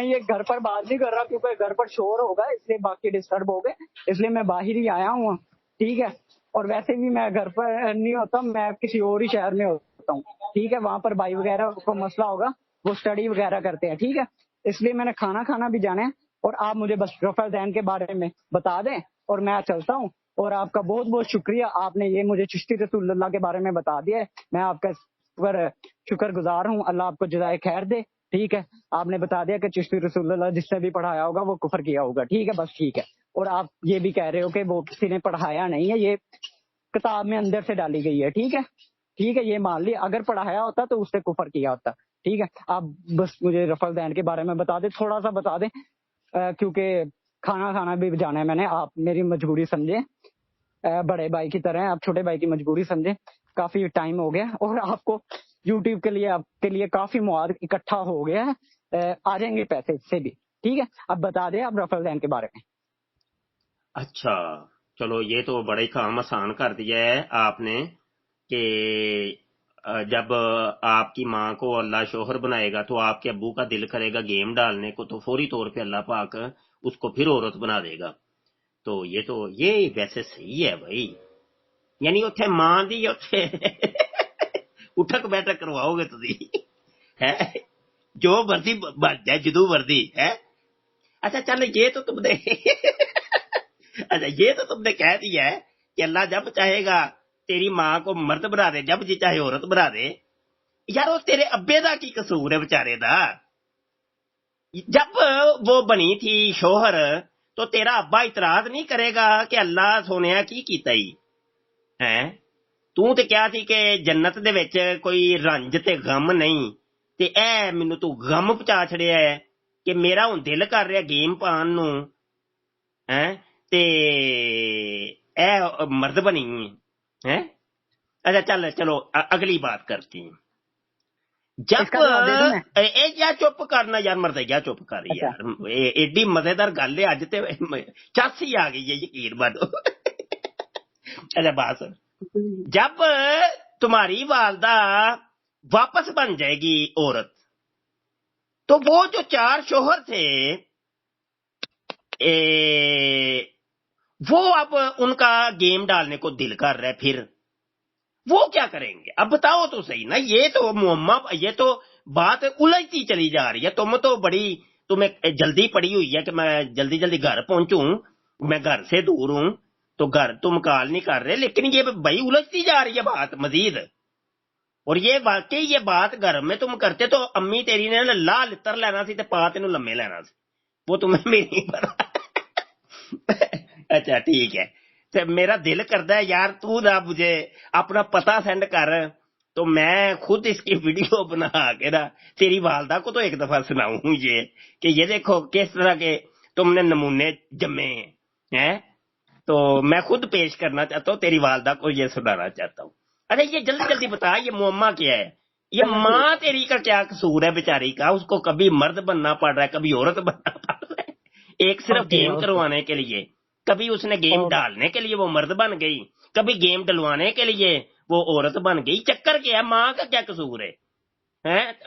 یہ گھر پر بات نہیں کر رہا، کیونکہ گھر پر شور ہوگا، اس لیے باقی ڈسٹرب ہو گئے، اس لیے میں باہر ہی آیا ہوں ٹھیک ہے. اور ویسے بھی میں گھر پر نہیں ہوتا, میں کسی اور ہی شہر میں ہوتا ہوں, ٹھیک ہے. وہاں پر بھائی وغیرہ کو مسئلہ ہوگا, وہ اسٹڈی وغیرہ کرتے ہیں, ٹھیک ہے. اس لیے میں نے کھانا بھی جانا ہے, اور آپ مجھے بس رفع الدین کے بارے میں بتا دیں اور میں چلتا ہوں. اور آپ کا بہت بہت شکریہ, آپ نے یہ مجھے چشتی رسول اللہ کے بارے میں بتا دیا ہے, میں آپ کا شکر گزار ہوں. اللہ آپ کو جزائے خیر دے, ٹھیک ہے. آپ نے بتا دیا کہ چشتی رسول اللہ جس نے بھی پڑھایا ہوگا وہ کفر کیا ہوگا, ٹھیک ہے, بس ٹھیک ہے. اور آپ یہ بھی کہہ رہے ہو کہ وہ کسی نے پڑھایا نہیں ہے, یہ کتاب میں اندر سے ڈالی گئی ہے, ٹھیک ہے. ٹھیک ہے, یہ مان لی, اگر پڑھایا ہوتا تو اس نے کفر کیا ہوتا, ٹھیک ہے. آپ بس مجھے رفع الدین کے بارے میں بتا دیں, تھوڑا سا بتا دیں, کیونکہ کھانا بھی جانا ہے میں نے. آپ میری مجبوری سمجھیں, بڑے بھائی کی طرح آپ چھوٹے بھائی کی مجبوری سمجھیں. کافی ٹائم ہو گیا, اور آپ کو یوٹیوب کے لیے آپ کے لیے کافی مواد اکٹھا ہو گیا ہے, آ جائیں گے پیسے اس سے بھی, ٹھیک ہے. اب بتا دیں آپ رفع الدین کے بارے میں. اچھا چلو, یہ تو بڑا ہی کام آسان کر دیا ہے آپ نے کہ جب آپ کی ماں کو اللہ شوہر بنائے گا تو آپ کے ابو کا دل کرے گا گیم ڈالنے کو, تو فوری طور پہ اللہ پاک اس کو پھر عورت بنا دے گا. تو یہ ویسے صحیح ہے بھائی, یعنی اتنے ماں دی اتنے اٹھک بیٹھک کرواؤ گے تسی, ہے جو مرضی بن جائے, جدو مرضی ہے. اچھا چل, یہ تو تم نے اچھا یہ تو تم نے کہہ دیا ہے کہ اللہ جب چاہے گا تیری ماں کو مرد بنا دے, جب جی چاہے عورت بنا دے. یار وہ تیرے ابے دا کی قصور ہے بچارے دا, جب وہ بنی تھی شوہر تو تیرا ابا اعتراض نہیں کرے گا کہ اللہ سونیا کی کیتا ہی ہے. تو تے کیا تھی کہ جنت دے وچ کوئی رنج تے غم نہیں, تے اے مینوں تو غم پچا چھڑیا ہے کہ میرا ہن دل کر رہا گیم پان نو, تے اے مرد بنی ہے. اچھا چلو اگلی بات کرتی ہیں. اس کا جواب دے دوں میں. یا چپ کرنا یار, مرد یا چپ کر اچھا یار, ایڈی مزیدار گل ہے اج تے چاسی آ گئی ہے, یقین مانو. اچھا بات سن, جب تمہاری والدہ واپس بن جائے گی عورت, تو وہ جو 4 شوہر تھے وہ اب ان کا گیم ڈالنے کو دل کر رہا ہے, پھر وہ کیا کریں گے؟ اب بتاؤ تو صحیح نا. یہ تو معمہ, یہ تو بات الجھتی چلی جا رہی ہے. تم تو بڑی, تمہیں جلدی پڑی ہوئی ہے کہ میں جلدی گھر پہنچوں, میں گھر سے دور ہوں تو گھر تم کال نہیں کر رہے, لیکن یہ بھائی الجھتی جا رہی ہے بات مزید. اور یہ واقعی یہ بات گھر میں تم کرتے تو امی تیری نے لا لتر لینا سی تے پا تینوں لمے لینا سی, وہ تمہیں میری پتا. اچھا ٹھیک ہے, تو میرا دل کرتا ہے یار تو نہ مجھے اپنا پتہ سینڈ کر, تو میں خود اس کی ویڈیو بنا کے نا تیری والدہ کو تو ایک دفعہ سناؤں یہ کہ یہ دیکھو کس طرح کے تم نے نمونے جمے ہیں. تو میں خود پیش کرنا چاہتا ہوں, تیری والدہ کو یہ سنانا چاہتا ہوں. ارے یہ جلدی بتا, یہ معمہ کیا ہے؟ یہ ماں تیری کا کیا قصور ہے بیچاری کا؟ اس کو کبھی مرد بننا پڑ رہا ہے, کبھی عورت بننا پڑ رہا ہے, ایک صرف گیم کروانے کے لیے. کبھی اس نے گیم ڈالنے کے لیے وہ مرد بن گئی, کبھی گیم ڈلوانے کے لیے وہ عورت بن گئی. چکر کیا ہے؟ ماں کا کیا قصور ہے؟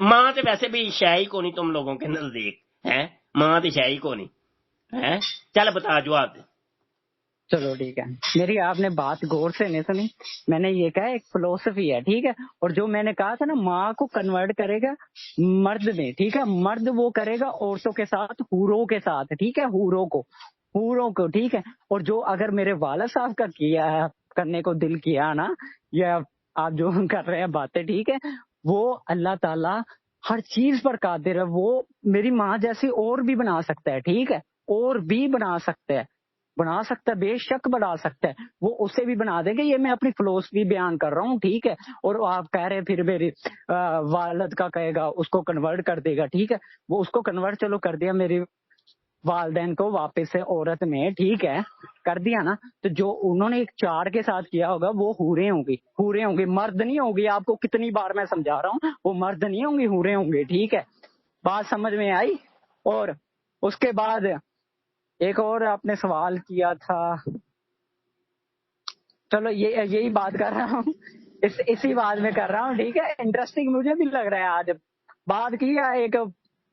ماں تو ویسے بھی شاہی کو نہیں تم لوگوں کے نزدیک ہے, ماں تو شاہی کو نہیں. چل بتا جواب دے. چلو ٹھیک ہے, میری آپ نے بات غور سے نہیں سنی. میں نے یہ کہا ایک فلسفی ہے, ٹھیک ہے. اور جو میں نے کہا تھا نا, ماں کو کنورٹ کرے گا مرد میں, ٹھیک ہے. مرد وہ کرے گا عورتوں کے ساتھ, حوروں کے ساتھ, ٹھیک ہے, حوروں کو, ٹھیک ہے. اور جو اگر میرے والد صاحب کا کیا ہے, کرنے کو دل کیا نا, یا آپ جو کر رہے ہیں باتیں, ٹھیک ہے, وہ اللہ تعالیٰ ہر چیز پر قادر ہے. وہ میری ماں جیسی اور بھی بنا سکتا ہے, ٹھیک ہے, اور بھی بنا سکتا ہے, بے شک بنا سکتا ہے. وہ اسے بھی بنا دے گا. یہ میں اپنی فلسفی بیان کر رہا ہوں, ٹھیک ہے. اور آپ کہہ رہے پھر میری والد کا کہے گا اس کو کنورٹ کر دے گا, ٹھیک ہے. وہ اس کو کنورٹ چلو کر دیا, میری والدین کو واپس سے عورت میں, ٹھیک ہے, کر دیا نا. تو جو انہوں نے ایک 4 کے ساتھ کیا ہوگا وہ حوریں ہوں گی, مرد نہیں ہوگی. آپ کو کتنی بار میں سمجھا رہا ہوں, وہ مرد نہیں ہوں گی, حوریں ہوں گی, ٹھیک ہے. بات سمجھ میں آئی؟ اور اس کے بعد ایک اور آپ نے سوال کیا تھا, چلو یہی بات کر رہا ہوں, اسی بات میں کر رہا ہوں, ٹھیک ہے. انٹرسٹنگ مجھے بھی لگ رہا ہے. آج بات کی ہے ایک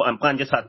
5 7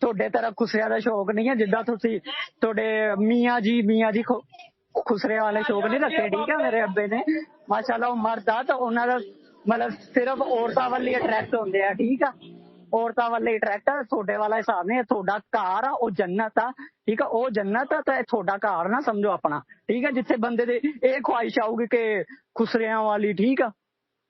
ਤੁਹਾਡੇ ਤਰ੍ਹਾਂ ਖੁਸਰਿਆ ਦਾ ਸ਼ੌਕ ਨਹੀਂ ਹੈ ਜਿੱਦਾਂ ਤੁਸੀਂ ਤੁਹਾਡੇ ਮੀਆਂ ਜੀ ਖੁਸਰੇ ਵਾਲੇ ਸ਼ੌਕ ਨਹੀਂ ਰੱਖੇ, ਠੀਕ ਹੈ। ਮੇਰੇ ਅੱਬੇ ਨੇ ਮਾਸ਼ਾਅੱਲਾ ਉਹ ਮਰਦ ਆ, ਤਾਂ ਉਹਨਾਂ ਦਾ ਮਤਲਬ ਸਿਰਫ ਔਰਤਾਂ ਵੱਲ ਹੀ ਅਟਰੈਕਟ ਹੁੰਦੇ ਆ, ਠੀਕ ਆ। ਔਰਤਾਂ ਵੱਲ ਹੀ ਅਟਰੈਕਟ ਆ, ਤੁਹਾਡੇ ਵਾਲਾ ਹਿਸਾਬ ਨਹੀਂ। ਤੁਹਾਡਾ ਘਰ ਆ ਉਹ ਜੰਨਤ ਆ, ਠੀਕ ਆ, ਉਹ ਜੰਨਤ ਆ ਤਾਂ ਤੁਹਾਡਾ ਘਰ ਨਾ ਸਮਝੋ ਆਪਣਾ, ਠੀਕ ਹੈ। ਜਿੱਥੇ ਬੰਦੇ ਦੇ ਇਹ ਖੁਆਇਸ਼ ਆਊਗੀ ਕਿ ਖੁਸਰਿਆਂ ਵਾਲੀ, ਠੀਕ ਆ।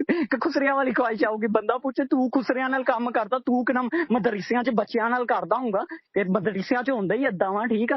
ਕਿ ਖੁਸਰਿਆਂ ਵਾਲੀ ਖੁਆਇਸ਼ ਆਊਗੀ? ਬੰਦਾ ਪੁੱਛੇ ਤੂੰ ਖੁਸਰਿਆਂ ਨਾਲ ਕੰਮ ਕਰਦਾ, ਤੂੰ ਕਿਨਮ ਮਦਰਸਿਆਂ 'ਚ ਬੱਚਿਆਂ ਨਾਲ ਕਰਦਾ ਹੋਊਗਾ, ਤੇ ਮਦਰਸਿਆਂ 'ਚ ਹੁੰਦਾ ਹੀ ਏਦਾਂ ਵਾ, ਠੀਕ ਆ।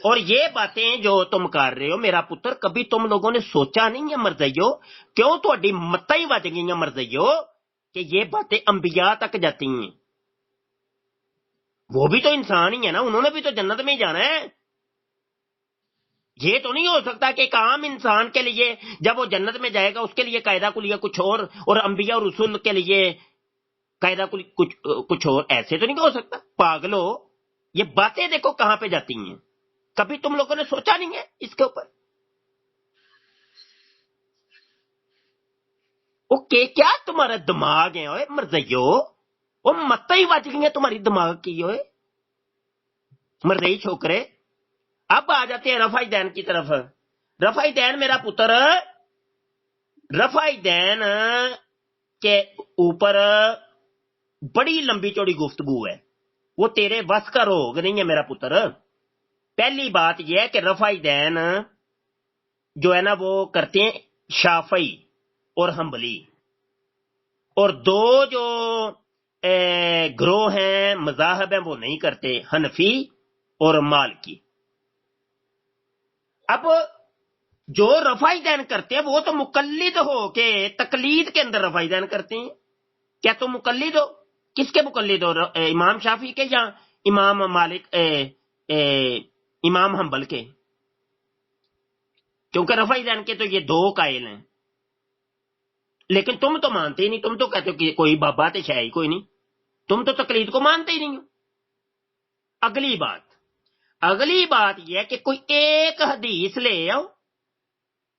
اور یہ باتیں جو تم کر رہے ہو میرا پتر، کبھی تم لوگوں نے سوچا نہیں ہے مرزیو، کیوں تھوڑی متاں ہی بج گئی ہیں مرزیو کہ یہ باتیں انبیاء تک جاتی ہیں؟ وہ بھی تو انسان ہی ہے نا، انہوں نے بھی تو جنت میں ہی جانا ہے۔ یہ تو نہیں ہو سکتا کہ ایک عام انسان کے لیے جب وہ جنت میں جائے گا اس کے لیے قاعدہ کلیہ کچھ اور انبیاء اور رسول کے لیے قاعدہ کچھ اور، ایسے تو نہیں ہو سکتا، پاگلو۔ یہ باتیں دیکھو کہاں پہ جاتی ہیں، کبھی تم لوگوں نے سوچا نہیں ہے اس کے اوپر؟ اوکے، کیا تمہارا دماغ ہے اوے مرزیو؟ وہ مت ہی بچ گئی ہیں تمہاری دماغ کی اوے مرزئی چھوکرے۔ اب آ جاتے ہیں رفع دین کی طرف۔ رفع دین میرا پتر، رفع دین کے اوپر بڑی لمبی چوڑی گفتگو ہے، وہ تیرے بس کا روگ نہیں ہے میرا پتر۔ پہلی بات یہ ہے کہ رفع دین جو ہے نا وہ کرتے ہیں شافعی اور حنبلی، اور دو جو گروہ ہیں مذاہب ہیں وہ نہیں کرتے، حنفی اور مالکی۔ اب جو رفع دین کرتے ہیں وہ تو مقلد ہو کے تقلید کے اندر رفع دین کرتے ہیں۔ کیا تم مقلد ہو؟ کس کے مقلد ہو؟ امام شافعی کے یا امام مالک امام حنبل کے؟ کیونکہ رفع دین کے تو یہ دو قائل ہیں، لیکن تم تو مانتے ہی نہیں، تم تو کہتے ہو کہ کوئی بابا تو ہے ہی کوئی نہیں، تم تو تقلید کو مانتے ہی نہیں ہو۔ اگلی بات یہ ہے کہ کوئی ایک حدیث لے آؤ،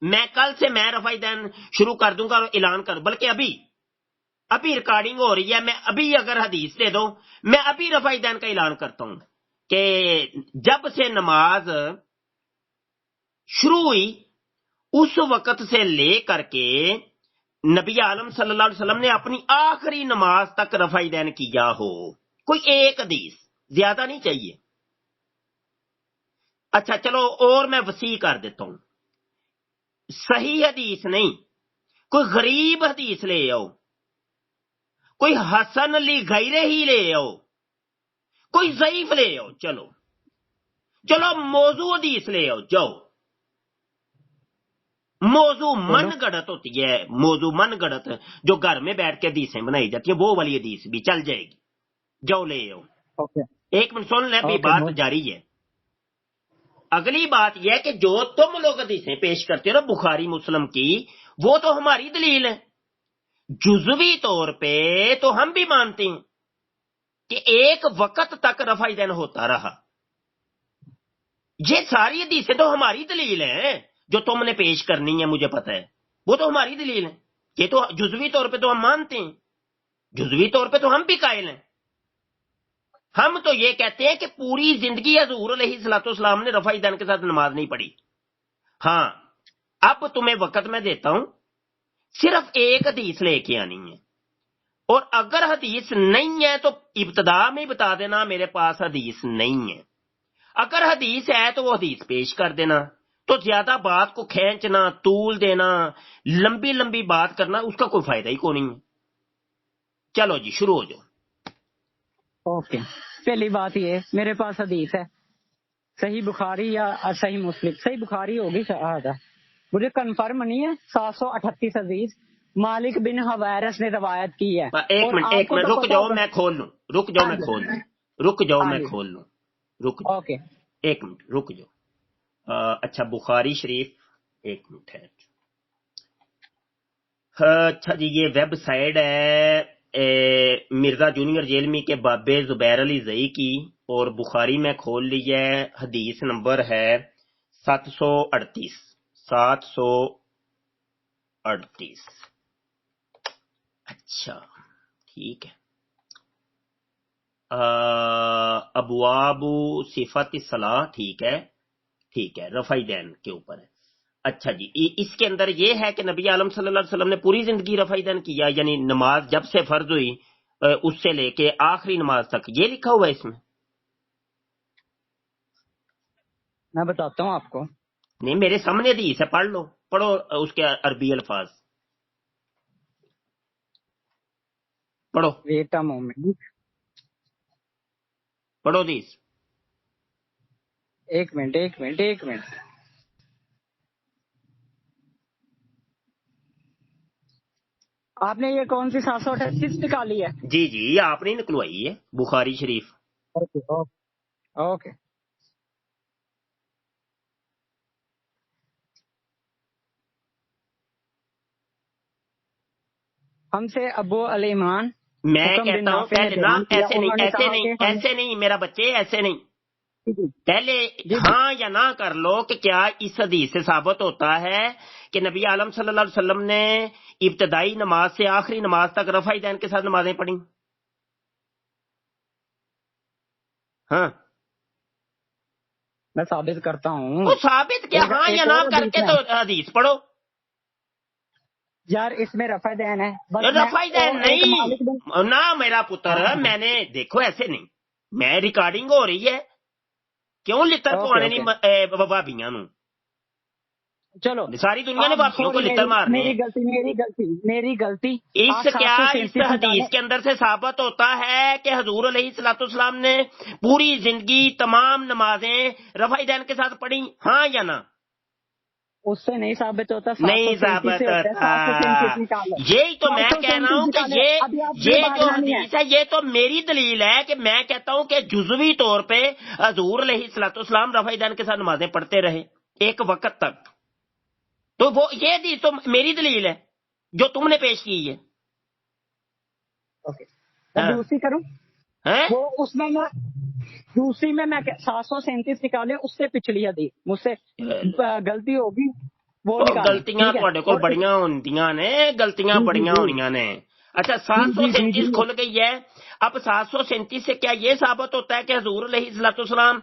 میں کل سے میں رفع دین شروع کر دوں گا اور اعلان کر، بلکہ ابھی ریکارڈنگ ہو رہی ہے، میں ابھی اگر حدیث دے دو میں ابھی رفع دین کا اعلان کرتا ہوں کہ جب سے نماز شروع ہوئی اس وقت سے لے کر کے نبی عالم صلی اللہ علیہ وسلم نے اپنی آخری نماز تک رفع دین کیا ہو، کوئی ایک حدیث، زیادہ نہیں چاہیے۔ اچھا چلو اور میں وسیع کر دیتا ہوں، صحیح حدیث نہیں، کوئی غریب حدیث لے آؤ، کوئی حسن لغیرہ ہی لے آؤ، کوئی ضعیف لے آؤ، چلو موضوع حدیث لے آؤ، جاؤ۔ موضوع من گڑت ہوتی ہے، موضوع من گڑت جو گھر میں بیٹھ کے حدیثیں بنائی جاتی ہیں، وہ والی حدیث بھی چل جائے گی، جاؤ لے آؤ۔ ایک منٹ سن لیں، ابھی بات جاری ہے۔ اگلی بات یہ ہے کہ جو تم لوگ حدیثیں پیش کرتے ہو نا بخاری مسلم کی، وہ تو ہماری دلیل ہے، جزوی طور پہ تو ہم بھی مانتے ہیں کہ ایک وقت تک رفع دین ہوتا رہا، یہ ساری حدیثیں تو ہماری دلیل ہیں، جو تم نے پیش کرنی ہے مجھے پتہ ہے، وہ تو ہماری دلیل ہے، یہ تو جزوی طور پہ تو ہم مانتے ہیں، جزوی طور پہ تو ہم بھی قائل ہیں۔ ہم تو یہ کہتے ہیں کہ پوری زندگی حضور علیہ الصلوۃ والسلام نے رفع دین کے ساتھ نماز نہیں پڑھی۔ ہاں اب تمہیں وقت میں دیتا ہوں، صرف ایک حدیث لے کے آنی ہے، اور اگر حدیث نہیں ہے تو ابتدا میں بتا دینا میرے پاس حدیث نہیں ہے، اگر حدیث ہے تو وہ حدیث پیش کر دینا۔ تو زیادہ بات کو کھینچنا، طول دینا، لمبی لمبی بات کرنا، اس کا کوئی فائدہ ہی کو نہیں ہے۔ چلو جی شروع ہو جاؤ۔ اوکے، پہلی بات یہ میرے پاس حدیث ہے، صحیح بخاری یا صحیح مسلم، صحیح بخاری ہوگی شاید، مجھے کنفرم نہیں ہے، 738 حدیث مالک بن حویرث نے روایت کی ہے۔ ایک منٹ رک جاؤ میں کھول لوں، رک جاؤ میں کھول لوں، اوکے ایک منٹ رک جاؤ۔ اچھا بخاری شریف، ایک منٹ ہے، اچھا جی یہ ویب سائٹ ہے مرزا جونیئر جیلمی کے بابے زبیر علی زئی کی، اور بخاری میں کھول لی ہے، حدیث نمبر ہے 738۔ اچھا ٹھیک ہے، ابواب صفت الصلاۃ، ٹھیک ہے، رفع دین کے اوپر ہے۔ اچھا جی اس کے اندر یہ ہے کہ نبی عالم صلی اللہ علیہ وسلم نے پوری زندگی رفع دین کیا، یعنی نماز جب سے فرض ہوئی اس سے لے کے آخری نماز تک، یہ لکھا ہوا ہے اس میں بتاتا ہوں آپ کو۔ نہیں میرے سامنے حدیث ہے، پڑھو اس کے عربی الفاظ پڑھو، ویٹ اے مومنٹ، پڑھو حدیث۔ ایک منٹ آپ نے یہ کون سی 738 نکالی ہے؟ جی جی یہ آپ نے نکلوائی ہے، بخاری شریف۔ اوکے ہم سے ابو الایمان میں حکم بن کہتا ہوں نافع نے پہلے نا بیان کیا، ایسے انہوں نے نہیں کہا کہ ہم ایسے نہیں میرا بچے، ایسے نہیں، جی پہلے جی ہاں یا نہ کر لو کہ کیا اس حدیث سے ثابت ہوتا ہے کہ نبی عالم صلی اللہ علیہ وسلم نے ابتدائی نماز سے آخری نماز تک رفع دین کے ساتھ نمازیں پڑھی؟ ہاں میں ثابت کرتا ہوں۔ وہ ثابت کیا، ہاں یا ایک نہ اور کر حدیث کے میں تو حدیث پڑھو۔ یار اس میں رفع دین ہے، بس میں رفع دین اور ایک مالک بن نہیں نہ میرا پتر، میں نے دیکھو ایسے نہیں، میں ریکارڈنگ ہو رہی ہے، کیوں لتر اوکے پوانے اوکے نہیں بابیاں نو؟ چلو ساری دنیا نے آپ بھابیوں کو سوری لتر مارنے ہیں۔ میری غلطی اس آپ کیا 737 اس نکالیں۔ حدیث کے اندر سے ثابت ہوتا ہے کہ حضور علیہ الصلوۃ والسلام نے پوری زندگی تمام نمازیں رفع دین کے ساتھ پڑھی، ہاں یا نہ؟ اس سے نہیں ثابت ہوتا، نہیں 737 سے ثابت ہوتا ہے، ہوتا، 737 نکالو، یہی تو میں کہہ رہا 737 ہوں کہ نکالے۔ ابھی آپ یہ جو بھاگنا نہیں ہے۔ حدیث ہے یہ تو میری دلیل ہے کہ میں کہتا ہوں کہ جزوی طور پہ حضور علیہ الصلوۃ والسلام رفع دین کے ساتھ نمازیں پڑھتے رہے ایک وقت تک، تو وہ یہ حدیث تو میری دلیل ہے جو تم نے پیش کی ہے۔ اوکے میں ہاں دوسری کروں، ہیں؟ وہ اس میں دوسری میں 737 نکالے، اس سے پچھلی حدیث مجھ سے غلطی ہوگی وہ نکالیں، گلتیاں ٹھیک ہے؟ تھوڑے کول اور بڑیاں ہوندیاں نے، گلتیاں جی جی بڑیاں جی ہونیاں نے۔ اچھا جی جی جی 737 جی کھل گئی ہے، اب 737 سے کیا یہ ثابت ہوتا ہے کہ حضور علیہ الصلوۃ والسلام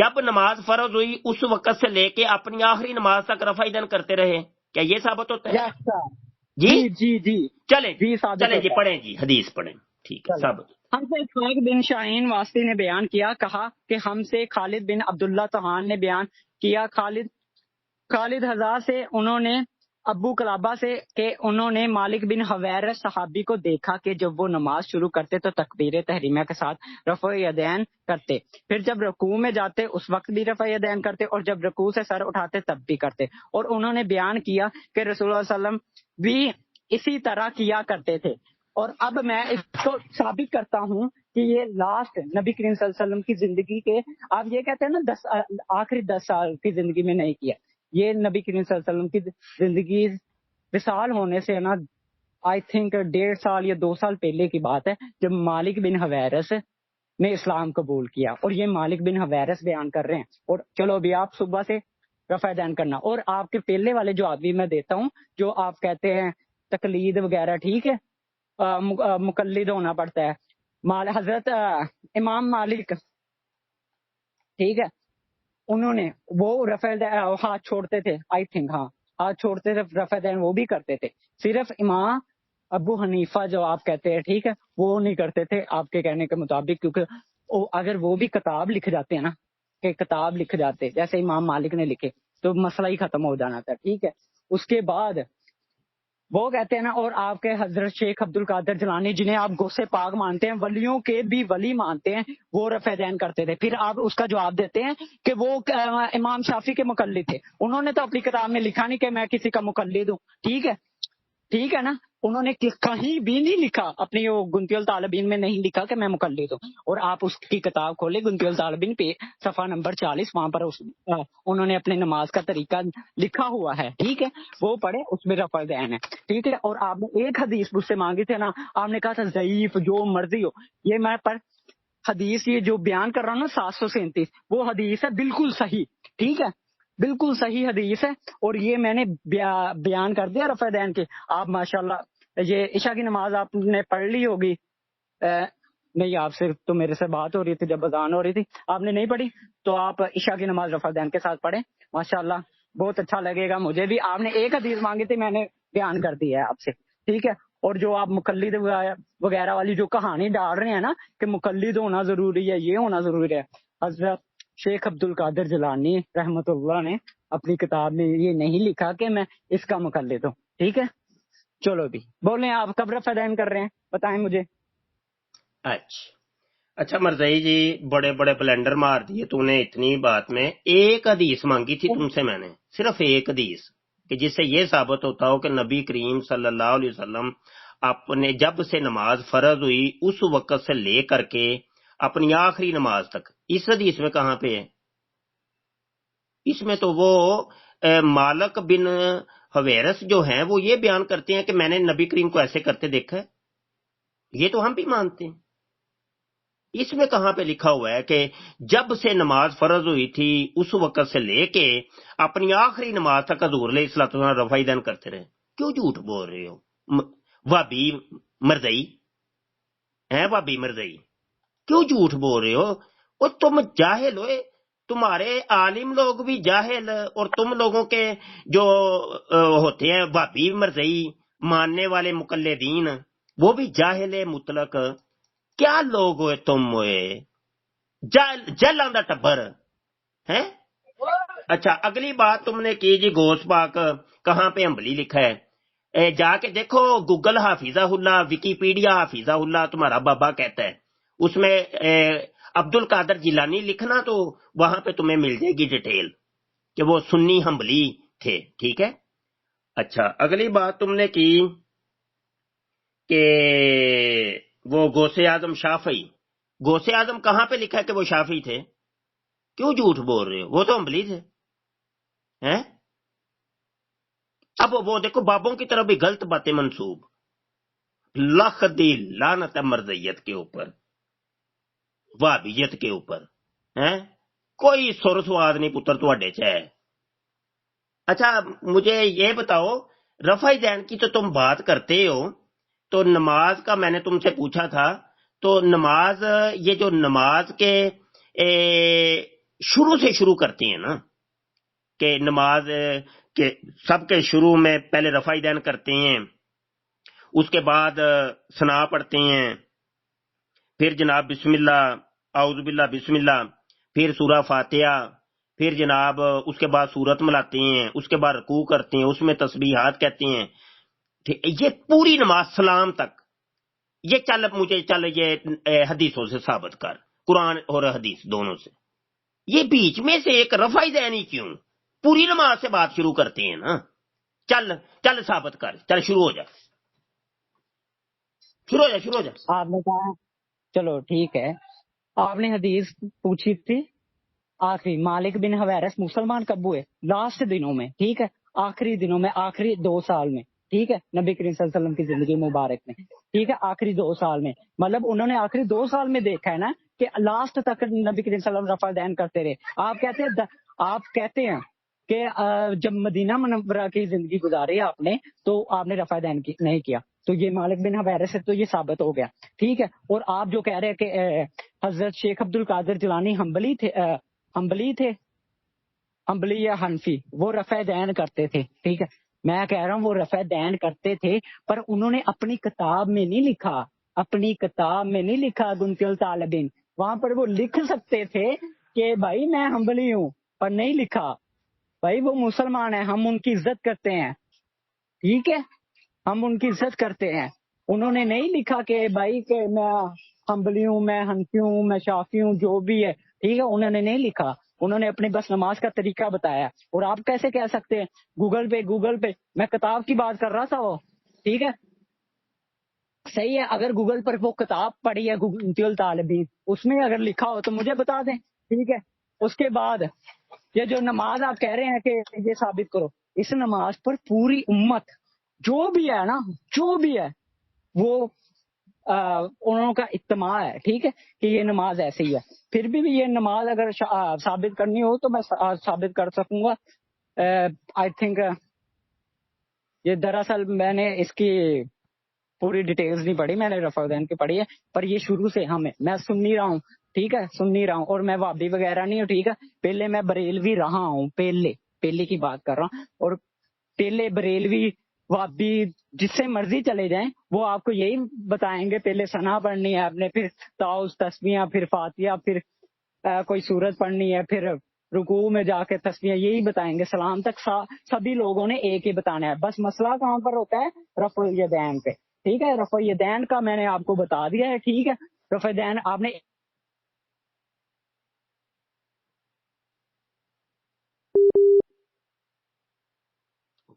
جب نماز فرض ہوئی اس وقت سے لے کے اپنی آخری نماز تک رفع دین کرتے رہے، کیا یہ ثابت ہوتا ہے؟ یس سر، جی جی جی جی چلیں جی ثابت چلیں جی ہوتا ہے۔ پڑھیں جی حدیث پڑھیں، ٹھیک ہے چلو ثابت۔ ہم سے اسحاق بن شاہین واسطی نے بیان کیا، کہا کہ ہم سے خالد بن عبداللہ طحان نے بیان کیا، خالد ہزار سے انہوں نے ابو قلابہ سے کہ انہوں نے مالک بن حویرث صحابی کو دیکھا کہ جب وہ نماز شروع کرتے تو تکبیر تحریمہ کے ساتھ رفع یدین کرتے، پھر جب رکوع میں جاتے اس وقت بھی رفع یدین کرتے، اور جب رکوع سے سر اٹھاتے تب بھی کرتے، اور انہوں نے بیان کیا کہ رسول اللہ صلی اللہ علیہ وسلم بھی اسی طرح کیا کرتے تھے۔ اور اب میں اس کو ثابت کرتا ہوں کہ یہ لاسٹ نبی کریم صلی اللہ علیہ وسلم کی زندگی کے، آپ یہ کہتے ہیں نا آخری 10 سال کی زندگی میں نہیں کیا، یہ نبی کریم صلی اللہ علیہ وسلم کی زندگی وصال ہونے سے نا آئی تھنک 1.5 سال یا 2 سال پہلے کی بات ہے، جب مالک بن حویرث نے اسلام قبول کیا، اور یہ مالک بن حویرث بیان کر رہے ہیں۔ اور چلو ابھی آپ صبح سے رفع دین کرنا، اور آپ کے پہلے والے جواب بھی میں دیتا ہوں جو آپ کہتے ہیں تقلید وغیرہ، ٹھیک ہے، مقلد ہونا پڑتا ہے، حضرت امام مالک، ٹھیک ہے، انہوں نے وہ رفع ہاتھ چھوڑتے تھے، آئی تھنک ہاں ہاتھ چھوڑتے تھے، رفع دین وہ بھی کرتے تھے، صرف امام ابو حنیفہ جو آپ کہتے ہیں ٹھیک ہے وہ نہیں کرتے تھے آپ کے کہنے کے مطابق، کیونکہ اگر وہ بھی کتاب لکھ جاتے ہیں نا، کہ کتاب لکھ جاتے جیسے امام مالک نے لکھے تو مسئلہ ہی ختم ہو جانا تھا، ٹھیک ہے۔ اس کے بعد وہ کہتے ہیں نا، اور آپ کے حضرت شیخ عبد القادر جیلانی جنہیں آپ غوث پاک مانتے ہیں، ولیوں کے بھی ولی مانتے ہیں، وہ رفع دین کرتے تھے۔ پھر آپ اس کا جواب دیتے ہیں کہ وہ امام شافعی کے مقلد تھے، انہوں نے تو اپنی کتاب میں لکھا نہیں کہ میں کسی کا مقلد ہوں، ٹھیک ہے نا، انہوں نے کہیں بھی نہیں لکھا، اپنی وہ گنتی الطالبین میں نہیں لکھا کہ میں مقلد ہوں۔ اور آپ اس کی کتاب کھولے گنتی الطالبین پہ صفحہ نمبر 40، وہاں پر انہوں نے اپنے نماز کا طریقہ لکھا ہوا ہے، ٹھیک ہے، وہ پڑھے، اس میں رفع دین ہے، ٹھیک ہے۔ اور آپ نے ایک حدیث مجھ سے مانگی تھی نا، آپ نے کہا تھا ضعیف جو مرضی ہو، یہ میں پر حدیث یہ جو بیان کر رہا ہوں نا 737 وہ حدیث ہے بالکل صحیح، ٹھیک ہے، بالکل صحیح حدیث ہے، اور یہ میں نے بیان کر دیا رفع دین کے۔ آپ ماشاءاللہ یہ عشاء کی نماز آپ نے پڑھ لی ہوگی، نہیں آپ سے تو میرے سے بات ہو رہی تھی جب اذان ہو رہی تھی، آپ نے نہیں پڑھی، تو آپ عشاء کی نماز رفع دین کے ساتھ پڑھیں، ماشاءاللہ بہت اچھا لگے گا مجھے بھی۔ آپ نے ایک حدیث مانگی تھی، میں نے بیان کر دی ہے آپ سے، ٹھیک ہے۔ اور جو آپ مقلد وغیرہ والی جو کہانی ڈال رہے ہیں نا کہ مقلد ہونا ضروری ہے، یہ ہونا ضروری ہے، حضرت شیخ عبد القادر جیلانی رحمۃ اللہ نے اپنی کتاب میں یہ نہیں لکھا کہ میں اس کا مقلد ہوں، ٹھیک ہے۔ چلو بھی بولیں آپ کب رفع دین کر رہے ہیں، بتائیں مجھے۔ اچھا اچھا مرزائی جی، بڑے بڑے بلینڈر مار دیے تو نے اتنی بات میں. ایک حدیث مانگی تھی تم سے میں نے، صرف ایک حدیث، کہ جس سے یہ ثابت ہوتا ہو کہ نبی کریم صلی اللہ علیہ وسلم اپنے جب سے نماز فرض ہوئی اس وقت سے لے کر کے اپنی آخری نماز تک. اس حدیث میں کہاں پہ ہے؟ اس میں تو وہ مالک بن حویرث جو ہیں وہ یہ بیان کرتے ہیں کہ میں نے نبی کریم کو ایسے کرتے دیکھا ہے. یہ تو ہم بھی مانتے ہیں. اس میں کہاں پہ لکھا ہوا ہے کہ جب سے نماز فرض ہوئی تھی اس وقت سے لے کے اپنی آخری نماز تک حضور علیہ الصلوۃ والسلام رفع دین کرتے رہے؟ کیوں جھوٹ بول رہے ہو وابی مرزئی؟ ہیں وابی مرزئی، کیوں جھوٹ بول رہے ہو؟ اور تم جاہل ہوئے، تمہارے عالم لوگ بھی جاہل، اور تم لوگوں کے جو ہوتے ہیں وابی مرزئی ماننے والے مقلدین وہ بھی جاہل مطلق. کیا لوگ ہوئے تم ہوئے، جل آندا ٹبر ہے. اچھا اگلی بات تم نے کی جی غوث پاک کہاں پہ ہمبلی لکھا ہے. جا کے دیکھو گوگل حافظہ اللہ، ویکیپیڈیا حافظہ اللہ تمہارا بابا کہتا ہے، اس میں عبد القادر جیلانی لکھنا تو وہاں پہ تمہیں مل جائے گی ڈیٹیل کہ وہ سنی ہمبلی تھے. ٹھیک ہے. اچھا اگلی بات تم نے کی کہ وہ غوث اعظم شافعی. غوث اعظم کہاں پہ لکھا ہے کہ وہ شافعی تھے؟ کیوں جھوٹ بول رہے ہو؟ وہ تو ہمبلی تھے. ہیں اب وہ دیکھو بابوں کی طرف بھی غلط باتیں منسوب، لاکھ دی لعنت ہے مرزیت کے اوپر، وہابیت کے اوپر. ہیں کوئی سر سواد نہیں پتر تواڈے چ ہے. اچھا مجھے یہ بتاؤ، رفع دین کی تو تم بات کرتے ہو، تو نماز کا میں نے تم سے پوچھا تھا، تو نماز یہ جو نماز کے شروع سے شروع کرتے ہیں نا، کہ نماز کے سب کے شروع میں پہلے رفع دین کرتے ہیں، اس کے بعد ثنا پڑھتے ہیں، پھر جناب بسم اللہ اعوذ باللہ بسم اللہ، پھر سورہ فاتحہ، پھر جناب اس کے بعد سورت ملاتے ہیں، اس کے بعد رکوع کرتے ہیں، اس میں تسبیحات کہتے ہیں. یہ پوری نماز سلام تک. یہ چل یہ حدیثوں سے ثابت کر، قرآن اور حدیث دونوں سے. یہ بیچ میں سے ایک رفع دینی کیوں؟ پوری نماز سے بات شروع کرتے ہیں نا. چل ثابت کر، چل شروع ہو جا. آپ نے کہا چلو ٹھیک ہے. آپ نے حدیث پوچھی تھی آخری مالک بن حویرث مسلمان کب ہوئے؟ لاسٹ دنوں میں. ٹھیک ہے، آخری دنوں میں، آخری 2 سال میں. ٹھیک ہے، نبی کریم صلی اللہ علیہ وسلم کی زندگی مبارک میں. ٹھیک ہے، آخری 2 سال میں، مطلب انہوں نے آخری 2 سال میں دیکھا ہے نا کہ لاسٹ تک نبی کریم صلی اللہ علیہ وسلم رفع دین کرتے رہے. آپ کہتے ہیں کہ جب مدینہ منورہ کی زندگی گزاری آپ نے تو آپ نے رفع دین نہیں کیا. تو یہ مالک بن حویرث سے تو یہ ثابت ہو گیا. ٹھیک ہے، اور آپ جو کہہ رہے ہیں کہ حضرت شیخ عبد القادر جیلانی حنبلی تھے حنبلی یا حنفی، وہ رفع دین کرتے تھے. ٹھیک ہے، میں کہہ رہا ہوں وہ رفع دین کرتے تھے، پر انہوں نے اپنی کتاب میں نہیں لکھا گنتی الطالبین. وہاں پر وہ لکھ سکتے تھے کہ بھائی میں حنبلی ہوں، پر نہیں لکھا. بھائی وہ مسلمان ہیں، ہم ان کی عزت کرتے ہیں. ٹھیک ہے، ہم ان کی عزت کرتے ہیں. انہوں نے نہیں لکھا کہ بھائی کہ میں حنبلی ہوں، میں حنفی ہوں، میں شافعی ہوں، جو بھی ہے. ٹھیک ہے، انہوں نے نہیں لکھا. انہوں نے اپنی بس نماز کا طریقہ بتایا. اور آپ کیسے کہہ سکتے ہیں گوگل پہ میں کتاب کی بات کر رہا تھا وہ. ٹھیک ہے، صحیح ہے، اگر گوگل پر وہ کتاب پڑھی ہے گنتی الطالبین، اس میں اگر لکھا ہو تو مجھے بتا دیں. ٹھیک ہے، اس کے بعد یہ جو نماز آپ کہہ رہے ہیں کہ یہ ثابت کرو، اس نماز پر پوری امت جو بھی ہے وہ انہوں کا اجتماع ہے. ٹھیک ہے، کہ یہ نماز ایسی ہی ہے. پھر بھی یہ نماز اگر ثابت کرنی ہو تو میں ثابت کر سکوں گا. آئی تھنک یہ دراصل میں نے اس کی پوری ڈیٹیلز نہیں پڑھی، میں نے رفع دین کی پڑھی ہے، پر یہ شروع سے میں سن نہیں رہا ہوں. ٹھیک ہے، سن نہیں رہا ہوں، اور میں وہابی وغیرہ نہیں ہوں. ٹھیک ہے، پہلے میں بریلوی رہا ہوں، پہلے کی بات کر رہا ہوں. اور پہلے بریلوی وہابی جس سے مرضی چلے جائیں وہ آپ کو یہی بتائیں گے پہلے ثنا پڑھنی ہے آپ نے، پھر تعوذ تسبیح، پھر فاتحہ، پھر کوئی سورت پڑھنی ہے، پھر رکوع میں جا کے تسبیح، یہی بتائیں گے. سلام تک سبھی لوگوں نے ایک ہی بتانا ہے. بس مسئلہ کہاں پر ہوتا ہے؟ رفع الیدین پہ. ٹھیک ہے، رفع الیدین کا میں نے آپ کو بتا دیا ہے. ٹھیک ہے، رفع دین آپ نے